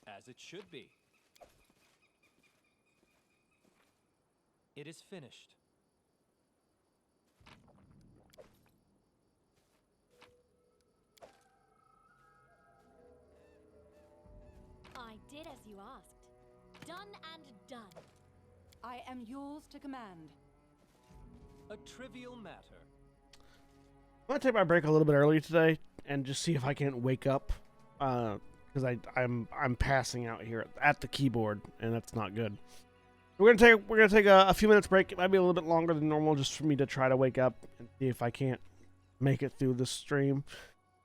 As it should be. It is finished. I did as you asked. Done and done. I am yours to command. A trivial matter. I'm gonna take my break a little bit early today and just see if I can't wake up, because I'm passing out here at the keyboard and that's not good. We're gonna take a few minutes break. It might be a little bit longer than normal, just for me to try to wake up and see if I can't make it through the stream.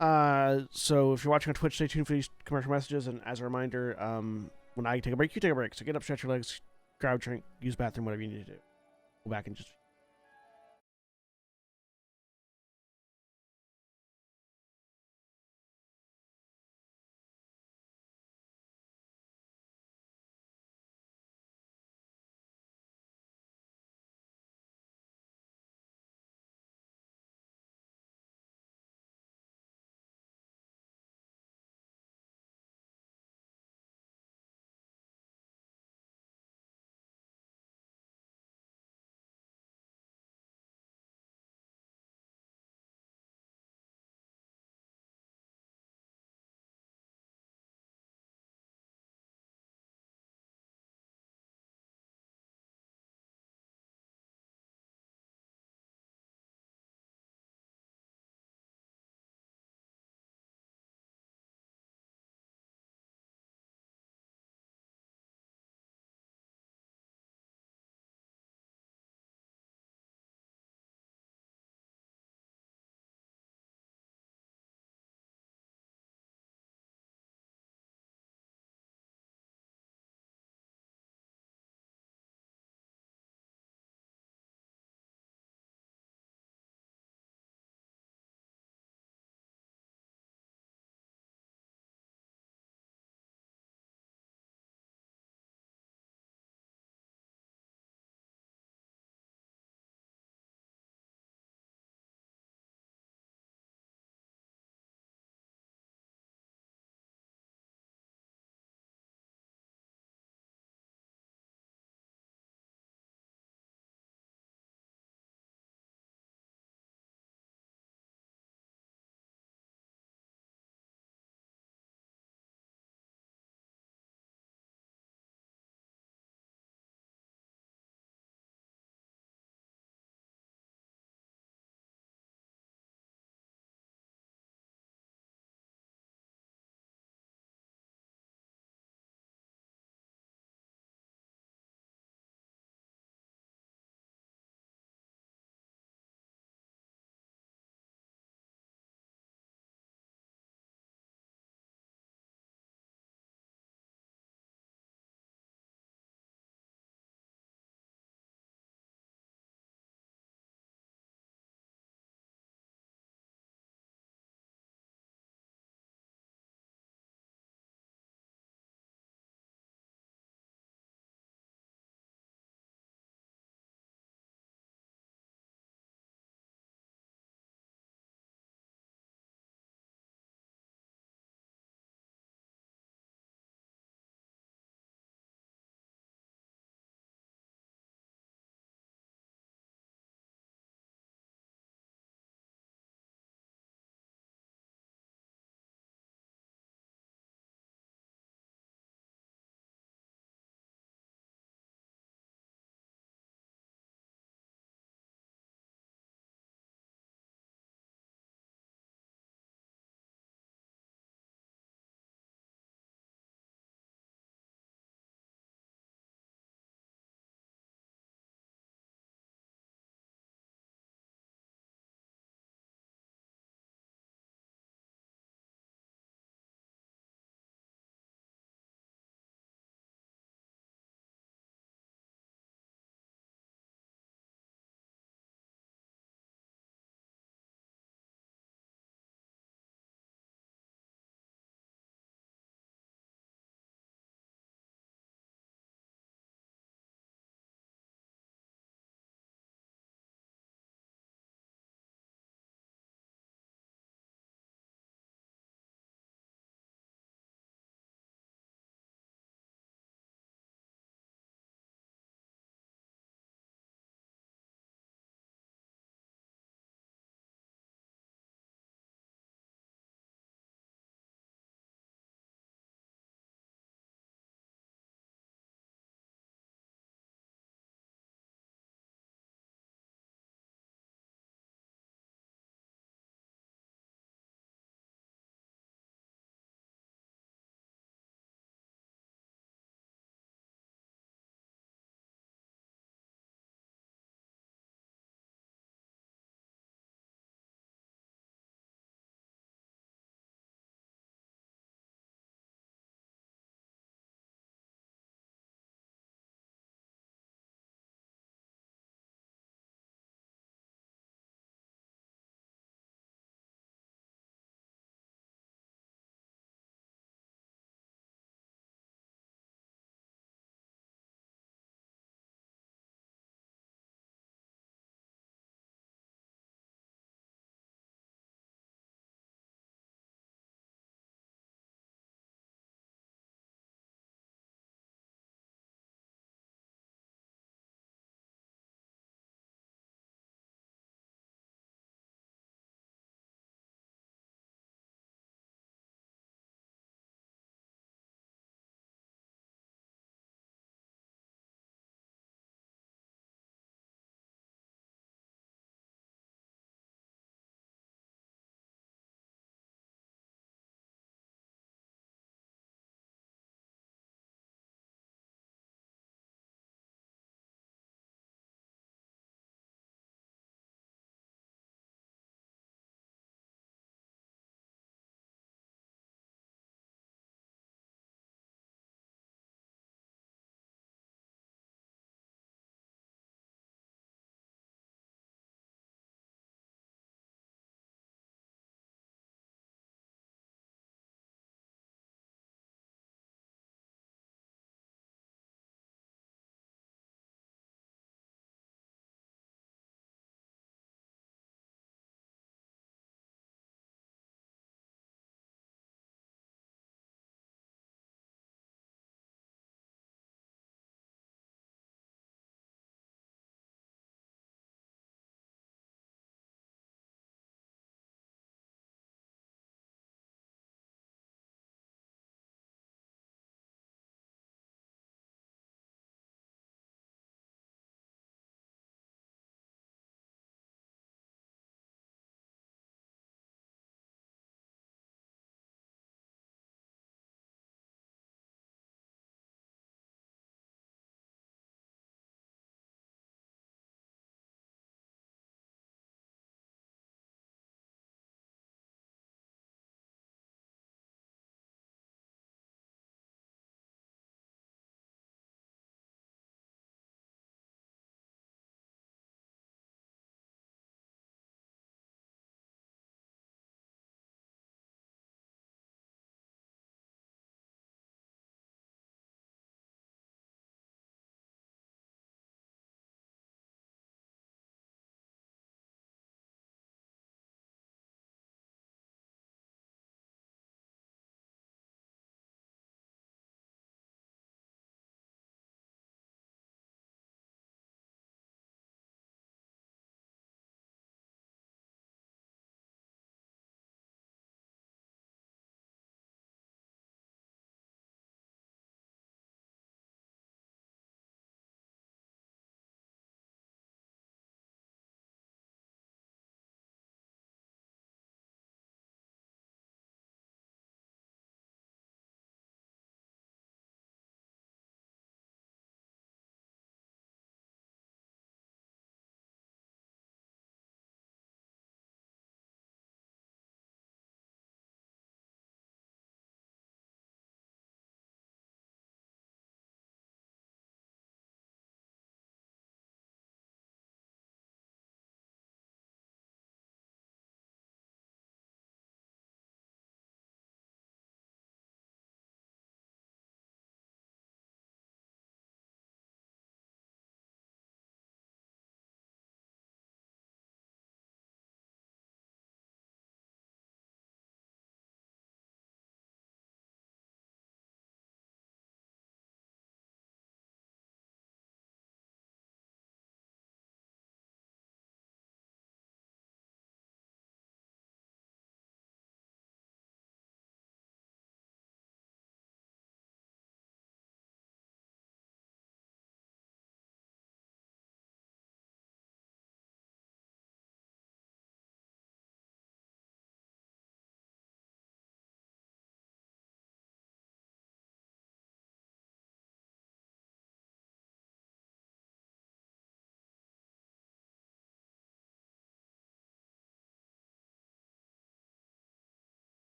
So if you're watching on Twitch, stay tuned for these commercial messages. And as a reminder, when I take a break, you take a break. So get up, stretch your legs, grab a drink, use the bathroom, whatever you need to do. Go back and just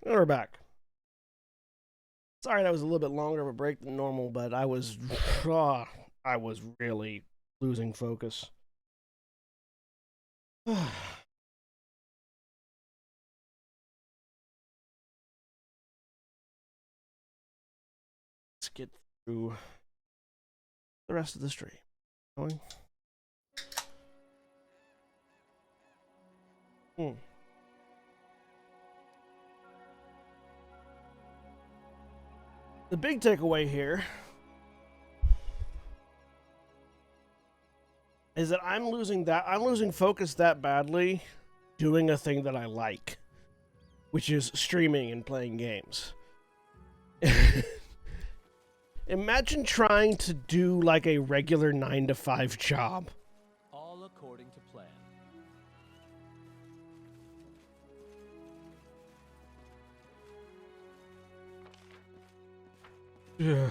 And we're back. Sorry that was a little bit longer of a break than normal, but I was really losing focus. Let's get through the rest of the stream. Going. The big takeaway here is that I'm losing focus that badly doing a thing that I like, which is streaming and playing games. Imagine trying to do like a regular 9-to-5 job. All according to plan. Yeah.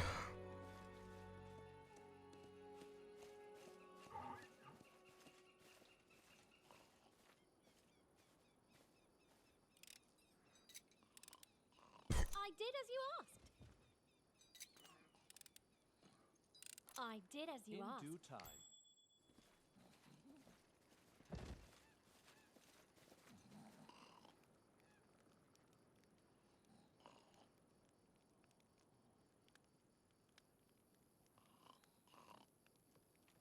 I did as you asked. I did as you In asked. due time.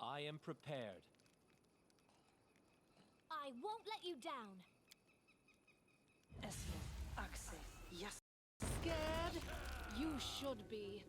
I am prepared. I won't let you down. Scared? You should be.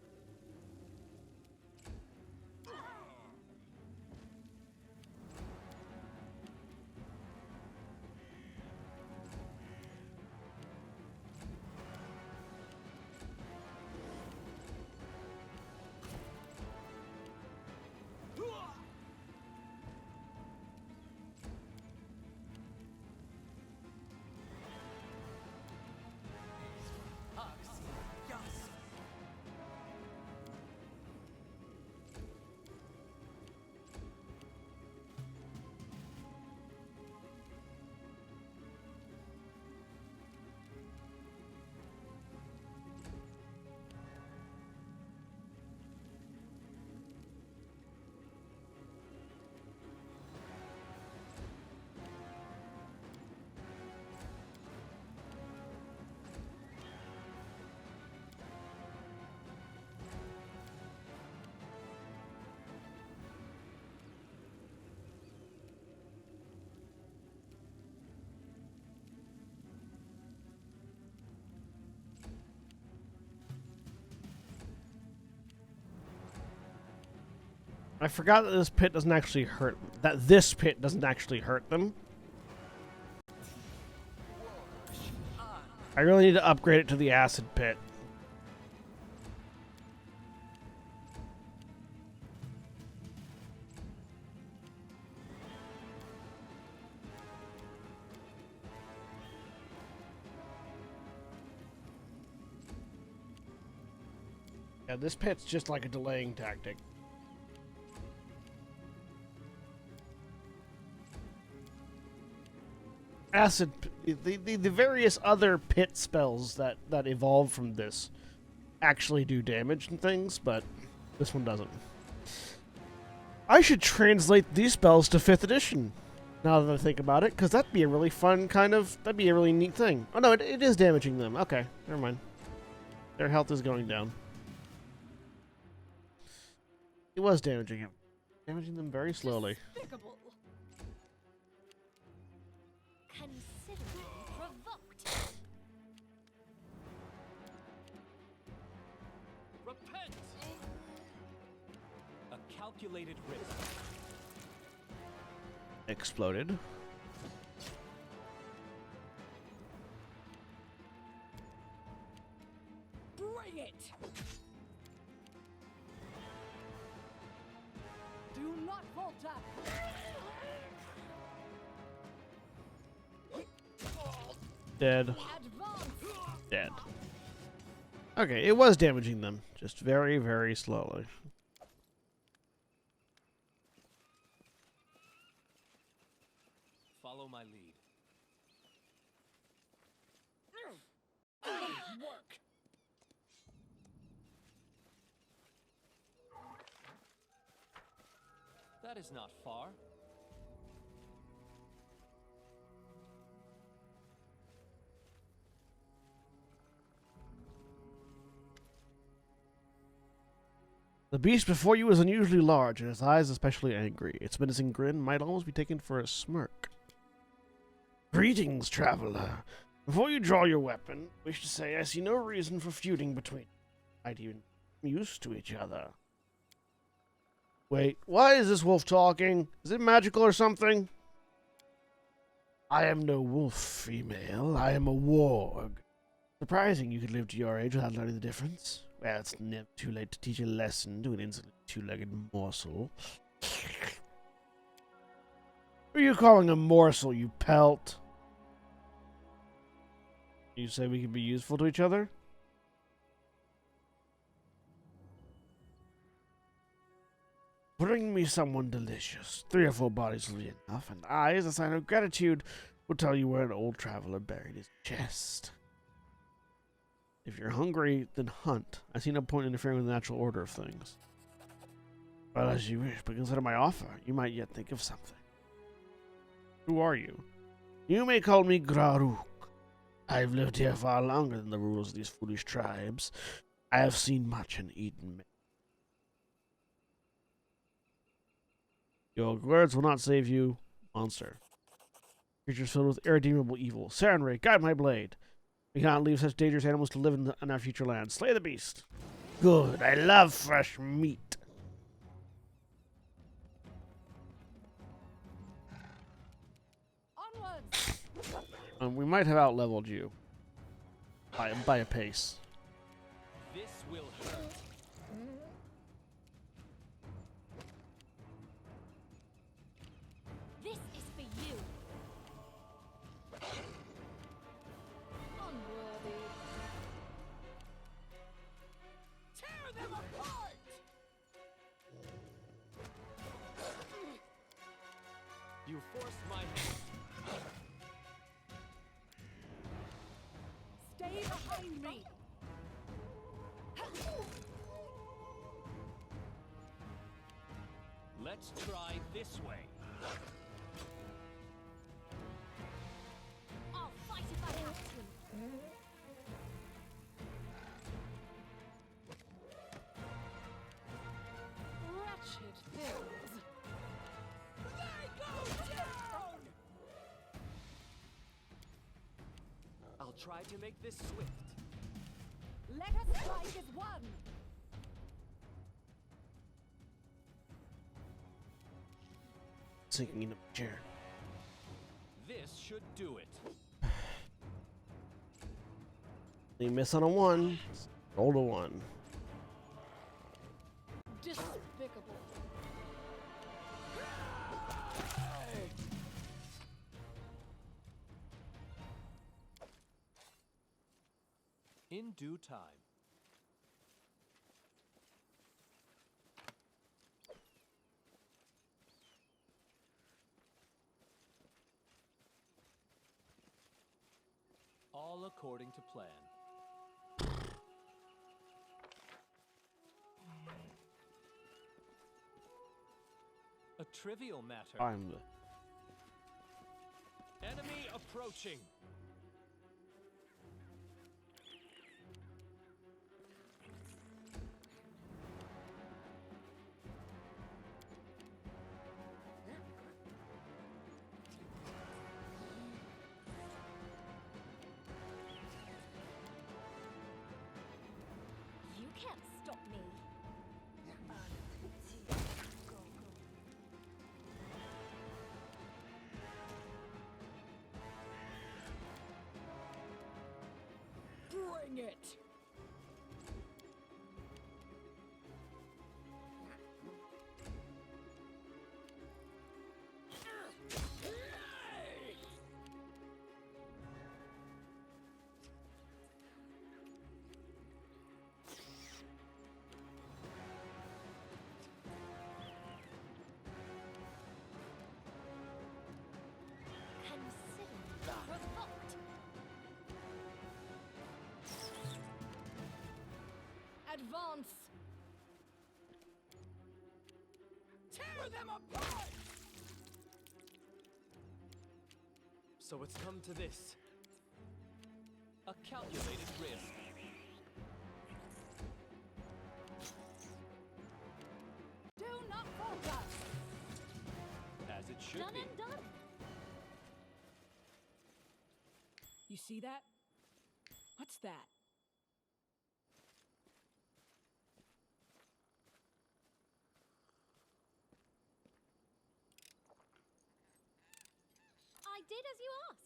I forgot that this pit doesn't actually hurt. That this pit doesn't actually hurt them. I really need to upgrade it to the acid pit. Yeah, this pit's just like a delaying tactic. Acid, the various other pit spells that evolve from this actually do damage and things, but this one doesn't. I should translate these spells to 5th edition, now that I think about it, because that'd be a really fun that'd be a really neat thing. Oh no, it is damaging them. Okay, never mind. Their health is going down. It was damaging him. Damaging them very slowly. Despicable. Considerably provoked. Repent! A calculated risk. Exploded. Bring it! Do not falter. Dead. Advance. Dead. Okay, it was damaging them, just very, very slowly. Follow my lead. That is not far. The beast before you is unusually large, and its eyes especially angry. Its menacing grin might almost be taken for a smirk. Greetings, traveler. Before you draw your weapon, I wish to say I see no reason for feuding between you. Might even be used to each other. Wait, why is this wolf talking? Is it magical or something? I am no wolf, female. I am a warg. Surprising you could live to your age without learning the difference. Well, it's never too late to teach a lesson to an insolent two-legged morsel. Who are you calling a morsel, you pelt? You say we can be useful to each other? Bring me someone delicious. 3 or 4 bodies will be enough, and I, as a sign of gratitude, will tell you where an old traveler buried his chest. If you're hungry, then hunt. I see no point in interfering with the natural order of things. Well, as you wish, but consider my offer. You might yet think of something. Who are you? You may call me Graruk. I've lived here far longer than the rulers of these foolish tribes. I have seen much and eaten many. Your words will not save you, monster. Creatures filled with irredeemable evil. Sarenrae, guide my blade. We cannot leave such dangerous animals to live in our future land. Slay the beast. Good. I love fresh meat. Onwards! We might have outleveled you by a pace. This will hurt. This is for you. Unworthy. Tear them apart! You forced my hand. Stay behind me. Let's try this way. I'll fight if I have to. Wretched things. They go down! I'll try to make this swift. Let us strike as one. Sinking into my chair. This should do it. You miss on a 1. Roll a 1. Despicable. In due time. All according to plan. A trivial matter. I'm the Enemy approaching. You can't stop me. Bring it. Consider me provoked. them apart! So it's come to this. A calculated risk. Do not falter. As it should Done be. and done. You see that? What's that? I did as you asked.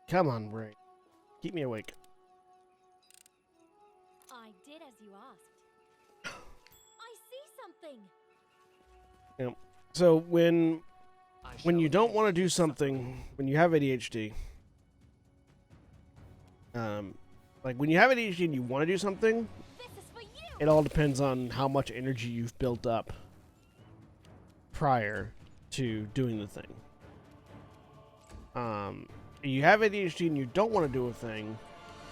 Come on, brain. Keep me awake. I did as you asked. I see something. Yep. So when I you shall don't want to avenge do your something, when you have ADHD, like when you have ADHD and you want to do something, This is for you. it all depends on how much energy you've built up prior to doing the thing. You have ADHD and you don't want to do a thing,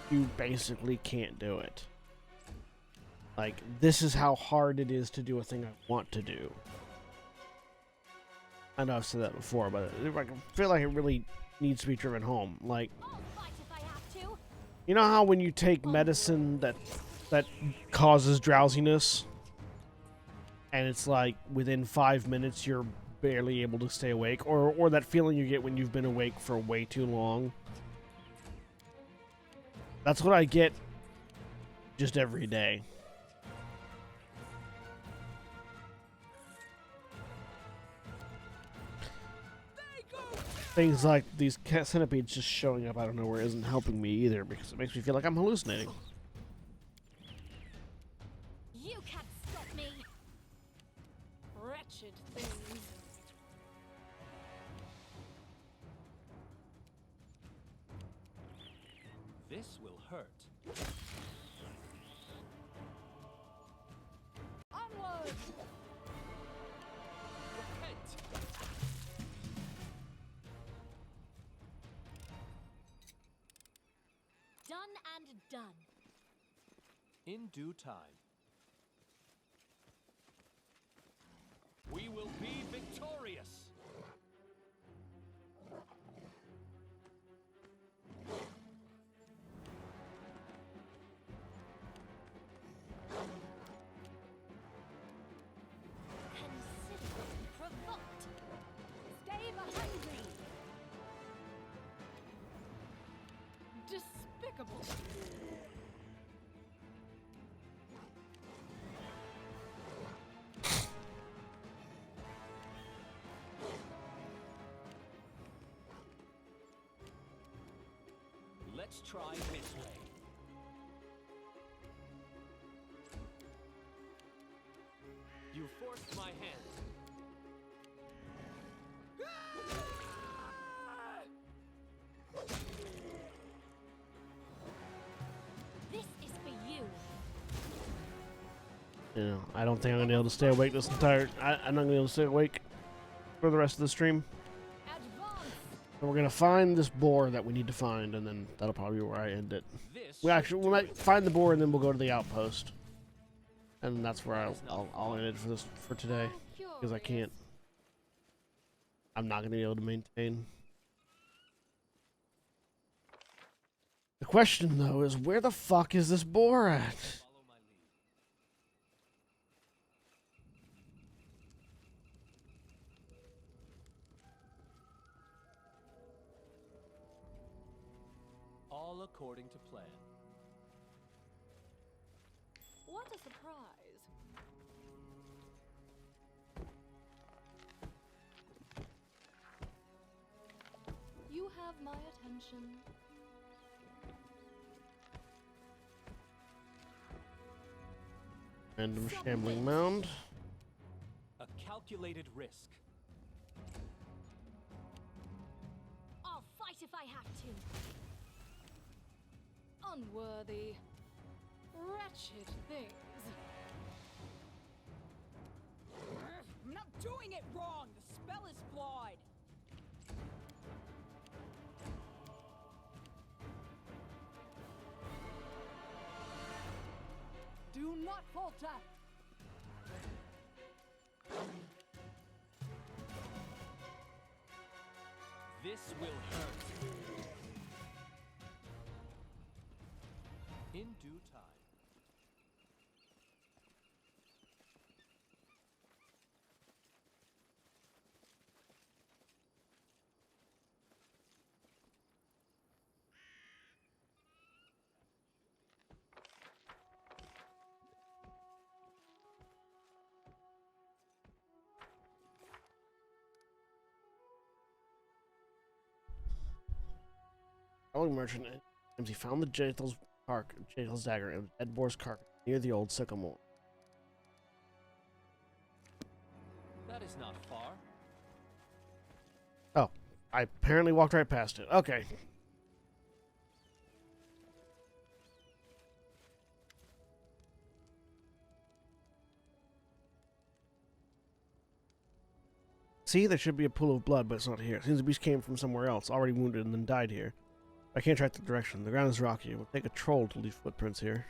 you basically can't do it. Like, this is how hard it is to do a thing I want to do. I know I've said that before, but I feel like it really needs to be driven home. Like, I'll fight if I have to. you know how when you take medicine that causes drowsiness, and it's like within 5 minutes you're barely able to stay awake, or that feeling you get when you've been awake for way too long? That's what I get just every day. Things like these centipedes just showing up out of nowhere isn't helping me either, because it makes me feel like I'm hallucinating. You can't stop me. Wretched things. This will hurt. Onward! Repent. Done and done. In due time. We will be victorious. Considerably provoked. Stay behind me! Despicable. Let's try this way. You forced my hand. This is for you. You know, I don't think I'm gonna be able to stay awake this entire. I'm not gonna be able to stay awake for the rest of the stream. Advance! So we're gonna find this boar that we need to find, and then that'll probably be where I end it. This We might find the boar, and then we'll go to the outpost, and that's where I'll end it for today, because I can't. I'm not gonna be able to maintain. The question though is, where the fuck is this boar at? follow my lead. All according to plan. What a surprise. You have my attention. Random shambling mound. A calculated risk. I'll fight if I have to. Unworthy. Wretched things. I'm not doing it wrong! The spell is flawed! Do not falter. This will hurt. In due time. Traveling merchant he found the Jathel's dagger and Ed Boar's carcass near the old sycamore. That is not far. Oh, I apparently walked right past it. Okay. See, there should be a pool of blood, but it's not here. It seems the beast came from somewhere else, already wounded, and then died here. I can't track the direction. The ground is rocky. It will take a troll to leave footprints here.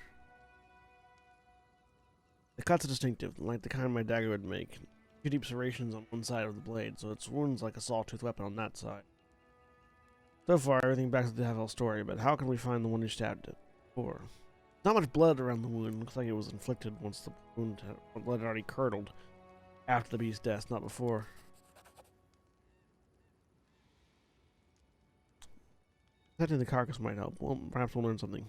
The cuts are distinctive, like the kind my dagger would make. Two deep serrations on one side of the blade, so its wounds like a sawtooth weapon on that side. So far, everything backs up the half-elf story, but how can we find the one who stabbed it? Or not much blood around the wound. Looks like it was inflicted once the blood had already curdled after the beast's death, not before. Detecting the carcass might help. Well, perhaps we'll learn something.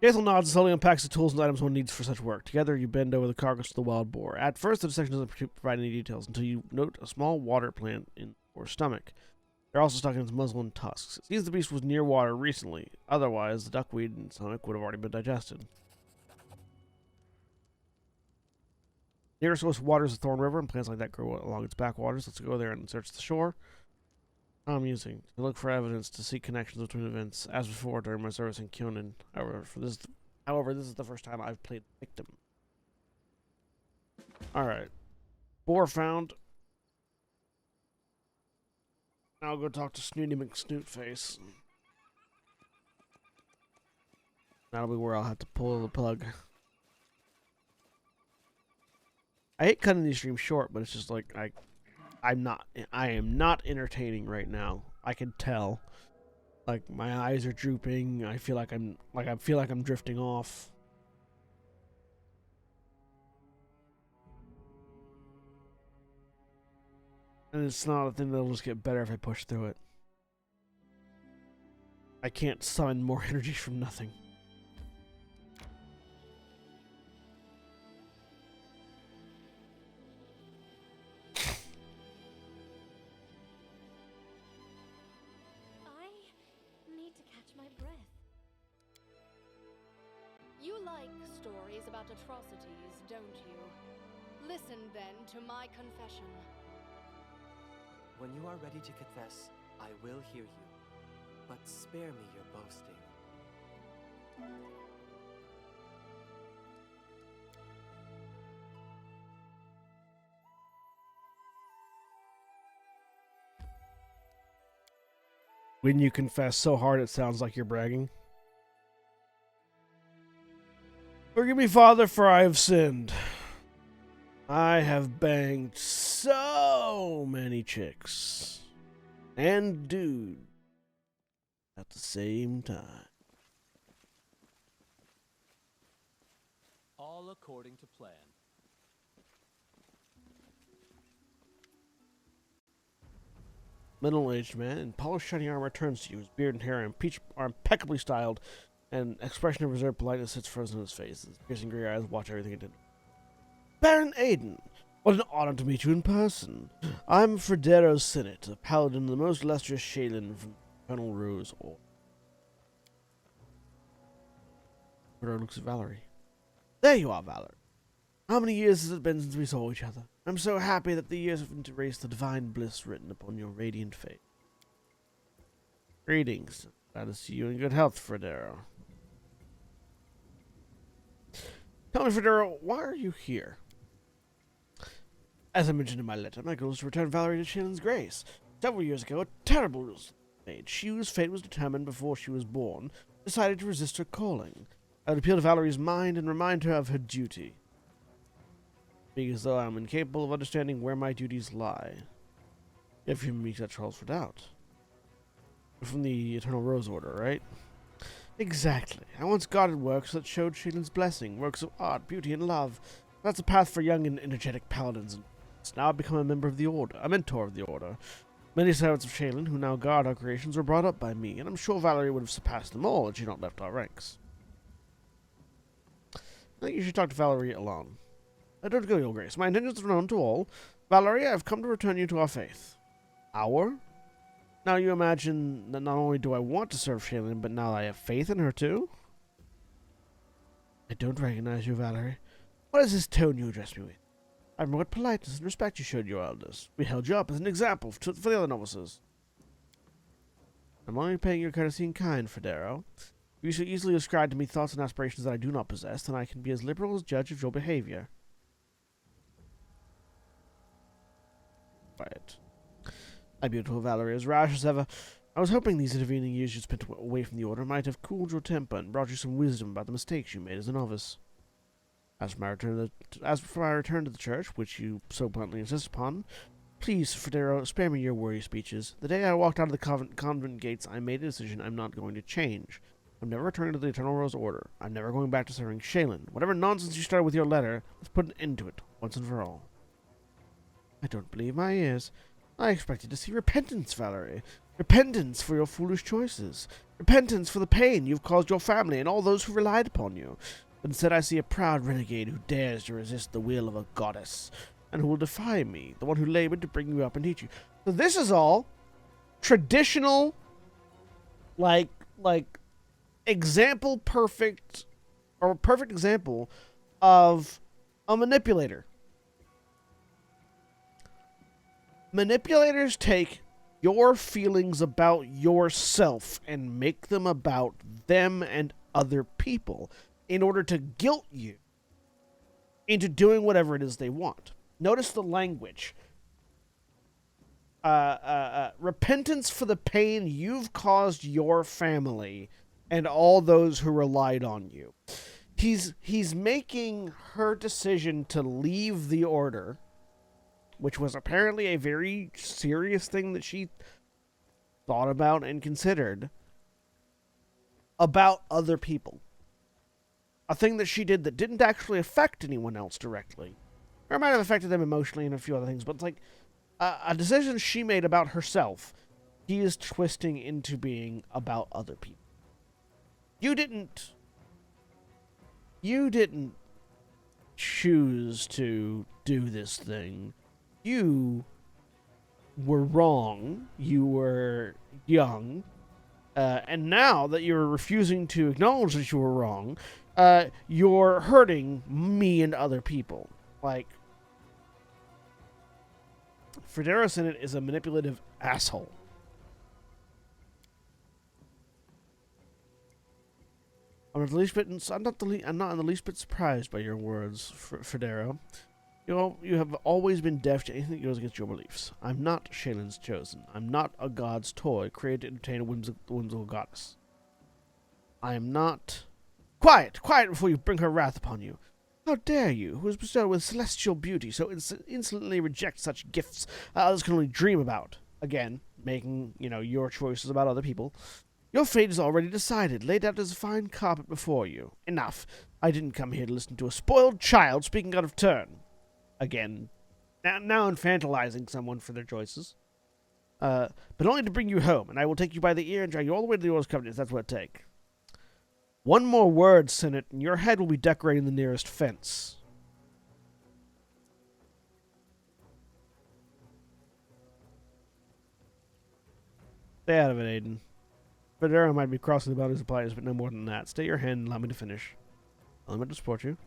Jaethel nods and slowly unpacks the tools and items one needs for such work. Together, you bend over the carcass of the wild boar. At first, the dissection doesn't provide any details until you note a small water plant in the boar's stomach. They're also stuck in its muzzle and tusks. It seems the beast was near water recently. Otherwise, the duckweed in its stomach would have already been digested. Nearest source of water is the Thorn River, and plants like that grow along its backwaters. Let's go there and search the shore. I'm using to look for evidence to seek connections between events, as before during my service in Kyonin. However, this is the first time I've played victim. Alright. Boar found. Now I'll go talk to Snooty McSnootface. That'll be where I'll have to pull the plug. I hate cutting these streams short, but it's just like I am not entertaining right now. I can tell. Like my eyes are drooping. I feel like I'm drifting off. And it's not a thing that'll just get better if I push through it. I can't summon more energy from nothing. You like stories about atrocities, don't you? Listen then to my confession. When you are ready to confess, I will hear you. But spare me your boasting. When you confess so hard it sounds like you're bragging. Forgive me, Father, for I have sinned. I have banged so many chicks and dudes at the same time. All according to plan. Middle-aged man in polished shiny armor turns to you. His beard and hair are impeccably styled, and an expression of reserved politeness sits frozen in his face. His piercing gray eyes watch everything he did. Baron Aiden, what an honor to meet you in person. I'm Fredero Sinnet, a paladin of the most illustrious Shaylin from Eternal Rose Order. Fredero looks at Valerie. There you are, Valerie. How many years has it been since we saw each other? I'm so happy that the years have erased the divine bliss written upon your radiant face. Greetings. Glad to see you in good health, Fredero. Tell me, Fredero, why are you here? As I mentioned in my letter, my goal is to return Valerie to Shaylin's grace. Several years ago, a terrible mistake made. She, whose fate was determined before she was born, decided to resist her calling. I would appeal to Valerie's mind and remind her of her duty. Speak as though I'm incapable of understanding where my duties lie. If you meet such calls for doubt. From the Eternal Rose Order, right? Exactly. I once guarded works that showed Shaylin's blessing, works of art, beauty, and love. That's a path for young and energetic paladins. Now I've become a member of the Order, a mentor of the Order. Many servants of Shaylin who now guard our creations were brought up by me, and I'm sure Valerie would have surpassed them all had she not left our ranks. I think you should talk to Valerie alone. Don't go, Your Grace. My intentions are known to all. Valerie, I've come to return you to our faith. Our? Now you imagine that not only do I want to serve Shaylin, but now I have faith in her too? I don't recognize you, Valerie. What is this tone you address me with? I remember what politeness and respect you showed your elders. We held you up as an example for the other novices. I'm only paying your courtesy in kind, Federo. You so easily ascribe to me thoughts and aspirations that I do not possess, then I can be as liberal as judge of your behavior. Quiet. My beautiful Valerie, as rash as ever. I was hoping these intervening years you spent away from the Order might have cooled your temper and brought you some wisdom about the mistakes you made as a novice. As for my return to the church, which you so bluntly insist upon, please, Federo, spare me your worry speeches. The day I walked out of the convent gates, I made a decision I'm not going to change. I'm never returning to the Eternal Rose Order. I'm never going back to serving Shaylin. Whatever nonsense you started with your letter, let's put an end to it, once and for all. I don't believe my ears. I expected to see repentance, Valerie. Repentance for your foolish choices. Repentance for the pain you've caused your family and all those who relied upon you. But instead I see a proud renegade who dares to resist the will of a goddess, and who will defy me, the one who labored to bring you up and teach you. So this is all traditional, like example perfect, or perfect example of a manipulator. Manipulators take your feelings about yourself and make them about them and other people in order to guilt you into doing whatever it is they want. Notice the language. Repentance for the pain you've caused your family and all those who relied on you. He's making her decision to leave the Order, which was apparently a very serious thing that she thought about and considered, about other people. A thing that she did that didn't actually affect anyone else directly. Or it might have affected them emotionally and a few other things, but it's like a decision she made about herself, he is twisting into being about other people. You didn't choose to do this thing. You were wrong. You were young. And now that you're refusing to acknowledge that you were wrong, you're hurting me and other people. Like, Federo Senate is a manipulative asshole. I'm not in the least bit surprised by your words, Federo. You have always been deaf to anything that goes against your beliefs. I'm not Shaylin's chosen. I'm not a god's toy created to entertain a whimsical goddess. I am not... Quiet before you bring her wrath upon you. How dare you, who is bestowed with celestial beauty, so insolently reject such gifts others can only dream about? Again, making, your choices about other people. Your fate is already decided, laid out as a fine carpet before you. Enough. I didn't come here to listen to a spoiled child speaking out of turn. Again, now infantilizing someone for their choices. But only to bring you home, and I will take you by the ear and drag you all the way to the Order's Covenant if that's what it takes. One more word, Senate, and your head will be decorating the nearest fence. Stay out of it, Aiden. Federo might be crossing the boundaries of politeness, but no more than that. Stay your hand and allow me to finish. I'll limit to support you.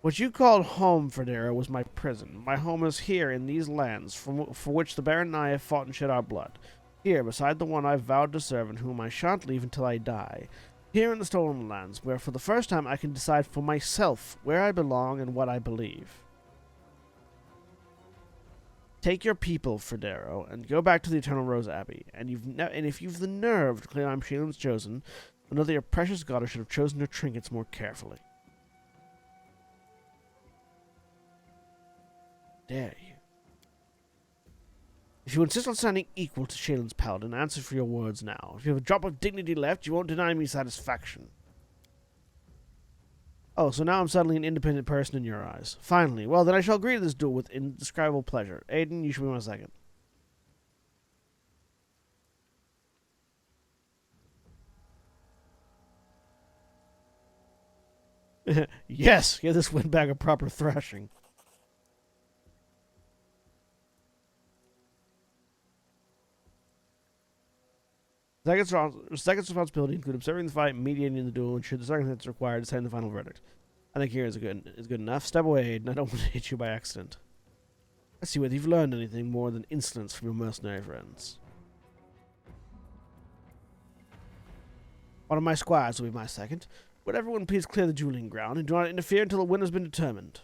What you called home, Federo, was my prison. My home is here in these lands, for which the Baron and I have fought and shed our blood. Here, beside the one I've vowed to serve and whom I shan't leave until I die. Here in the Stolen Lands, where for the first time I can decide for myself where I belong and what I believe. Take your people, Federo, and go back to the Eternal Rose Abbey. And if you've the nerve to claim I'm Shaylin's chosen, know that your precious goddess should have chosen her trinkets more carefully. dare you? If you insist on standing equal to Shaylin's paladin, answer for your words now. If you have a drop of dignity left, you won't deny me satisfaction. Oh, so now I'm suddenly an independent person in your eyes. Finally. Well, then I shall agree to this duel with indescribable pleasure. Aiden, you should be my second. Yes! Give this windbag a proper thrashing. Second's responsibility include observing the fight, mediating the duel, and should the circumstances required, deciding the final verdict. I think here is good enough. Step away, Aiden. I don't want to hit you by accident. Let's see whether you've learned anything more than insolence from your mercenary friends. One of my squires will be my second. Would everyone please clear the dueling ground and do not interfere until the winner has been determined?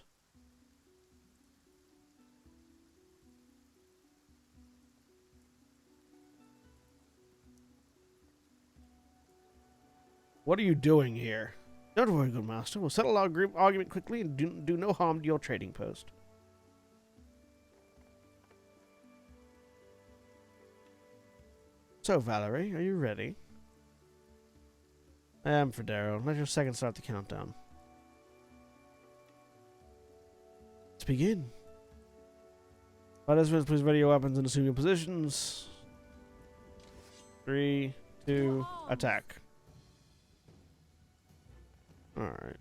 What are you doing here? Don't worry, good master. We'll settle our argument quickly and do no harm to your trading post. So, Valerie, are you ready? I am, Federo. Let your second start the countdown. Let's begin. Participants, please ready your weapons and assume your positions. 3, 2, attack. Alright.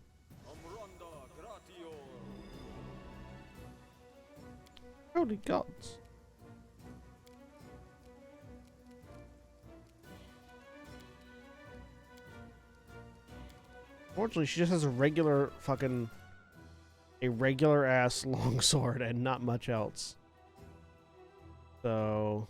Holy gods. Fortunately, she just has a regular ass longsword and not much else. So...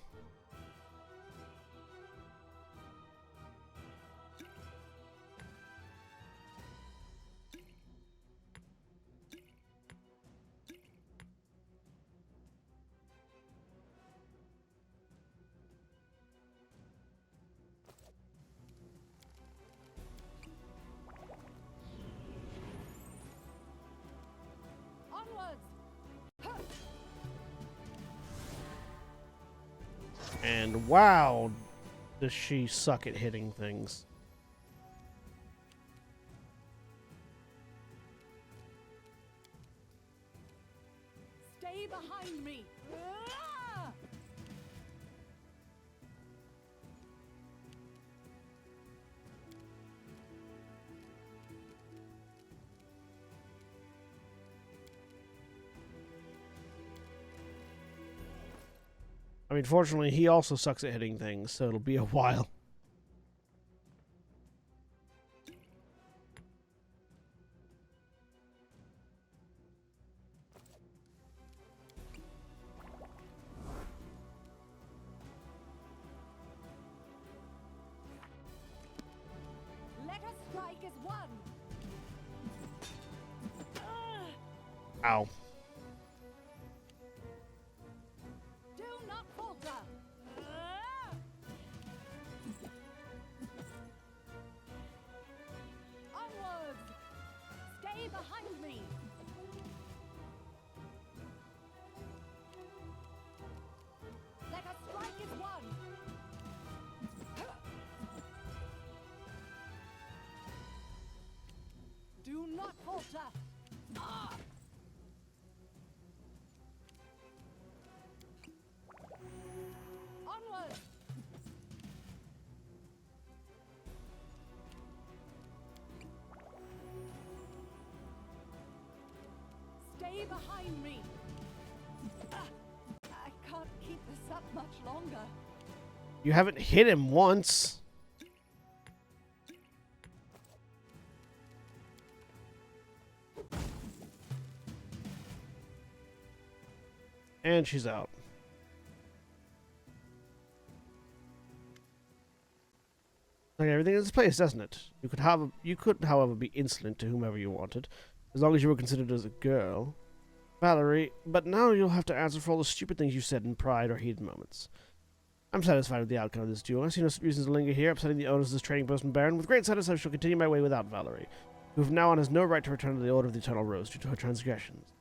And wow, does she suck at hitting things. Stay behind me. I mean, fortunately, he also sucks at hitting things, so it'll be a while. Let us strike as one. Ow. Do not falter. Onwards. Stay behind me. Let us strike as one. Do not falter. Onward. Stay behind me. I can't keep this up much longer. You haven't hit him once. And she's out. Like everything in its place, doesn't it? You could, however, be insolent to whomever you wanted, as long as you were considered as a girl. Valerie, but now you'll have to answer for all the stupid things you said in pride or heated moments. I'm satisfied with the outcome of this duel. I see no reason to linger here, upsetting the owners of this trading post and Baron. With great sadness, I shall continue my way without Valerie, who from now on has no right to return to the Order of the Eternal Rose due to her transgressions.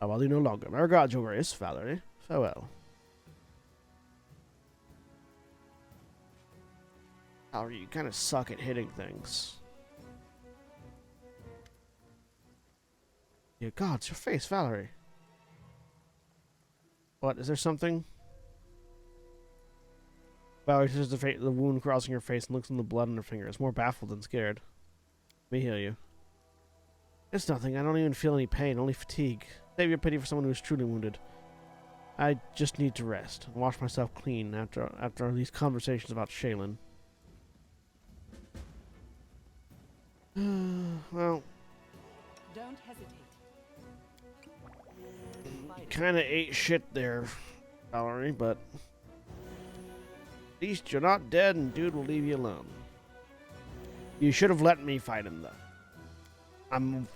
I bother you no longer. My regards, Your Grace, Valerie. Farewell. Valerie, you kind of suck at hitting things. Dear gods, your face, Valerie. What, is there something? Valerie touches the wound crossing her face and looks in the blood on her fingers, more baffled than scared. Let me heal you. It's nothing. I don't even feel any pain, only fatigue. Save your pity for someone who is truly wounded. I just need to rest and wash myself clean after these conversations about Shaylin. Well, Don't hesitate. kind of ate shit there, Valerie, but at least you're not dead and dude will leave you alone. You should have let me fight him, though. I'm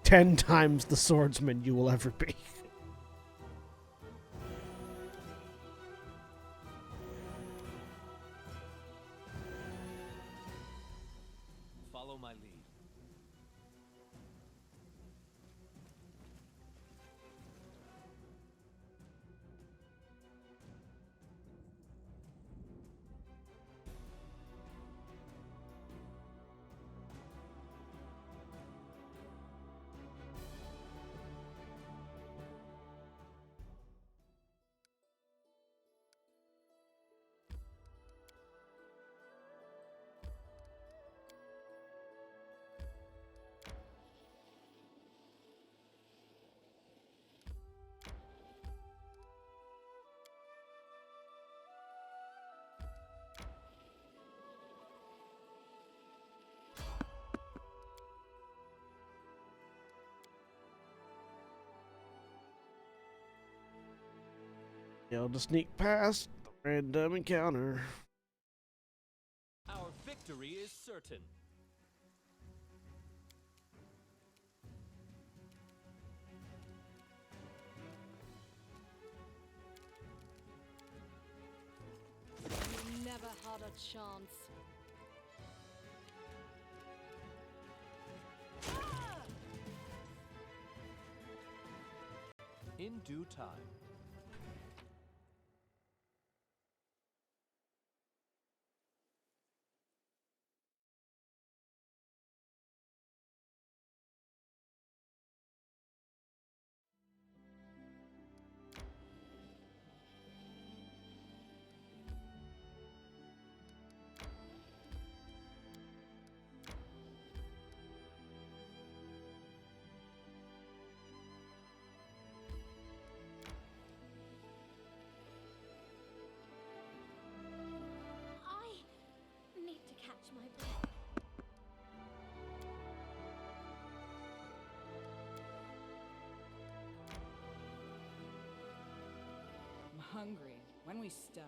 10 times the swordsman you will ever be. Follow my lead. Able to sneak past the random encounter. Our victory is certain. You never had a chance. In due time. I need to catch my breath. I'm hungry. When we stop.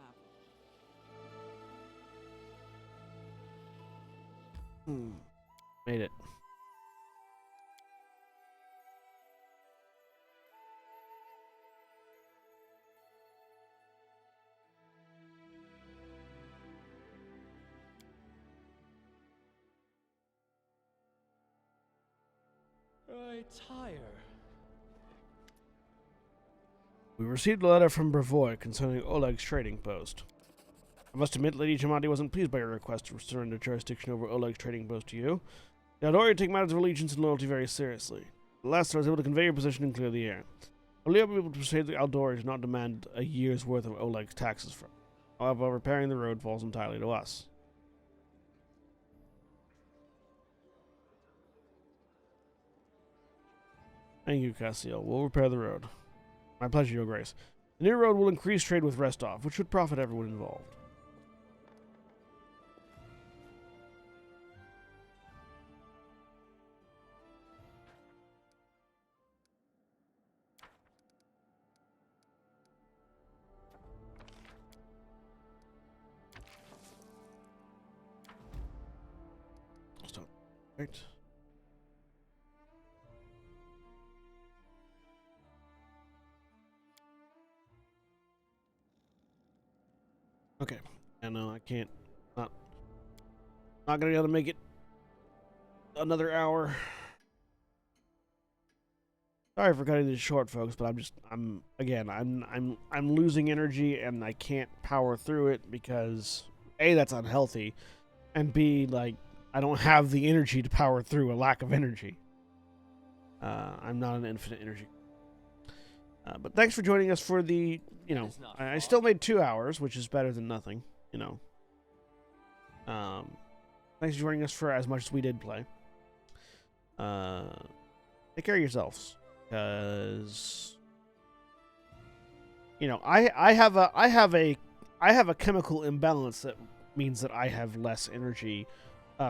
Made it. I tire. We received a letter from Brevoy concerning Oleg's trading post. I must admit, Lady Chamati wasn't pleased by your request to surrender jurisdiction over Oleg's trading post to you. The Aldori take matters of allegiance and loyalty very seriously. At last, I was able to convey your position and clear the air. Only I will be able to persuade the Aldori to not demand a year's worth of Oleg's taxes from. However, repairing the road falls entirely to us. Thank you, Cassiel. We'll repair the road. My pleasure, Your Grace. The new road will increase trade with Restov, which should profit everyone involved. Stop. Right. Okay. Yeah, no, I can't. Not gonna be able to make it another hour. Sorry for cutting this short, folks, but I'm losing energy and I can't power through it because A, that's unhealthy, and B, like, I don't have the energy to power through a lack of energy. I'm not an infinite energy. But thanks for joining us for the, I still made 2 hours, which is better than nothing, Thanks for joining us for as much as we did play. Take care of yourselves, because I have a chemical imbalance that means that I have less energy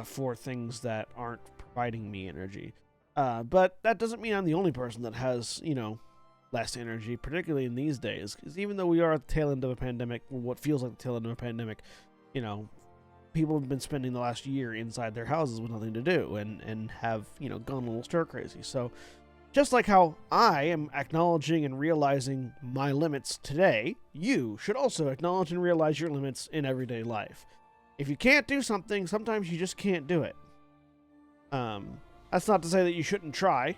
for things that aren't providing me energy. But that doesn't mean I'm the only person that has less energy, particularly in these days. Because even though we are at the tail end of a pandemic, what feels like the tail end of a pandemic, people have been spending the last year inside their houses with nothing to do and have, gone a little stir crazy. So just like how I am acknowledging and realizing my limits today, you should also acknowledge and realize your limits in everyday life. If you can't do something, sometimes you just can't do it. That's not to say that you shouldn't try.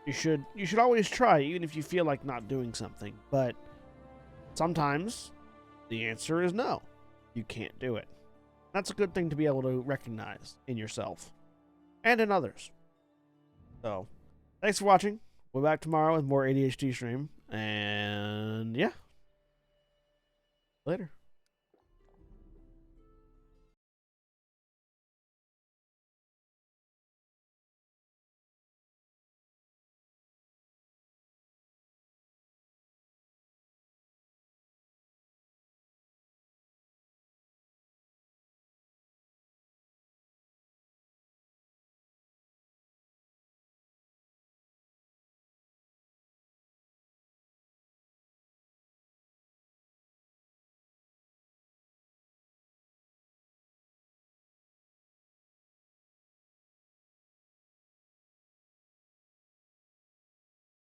You should always try, even if you feel like not doing something. But sometimes the answer is no. You can't do it. That's a good thing to be able to recognize in yourself and in others. So, thanks for watching. We'll be back tomorrow with more ADHD stream. And yeah. Later.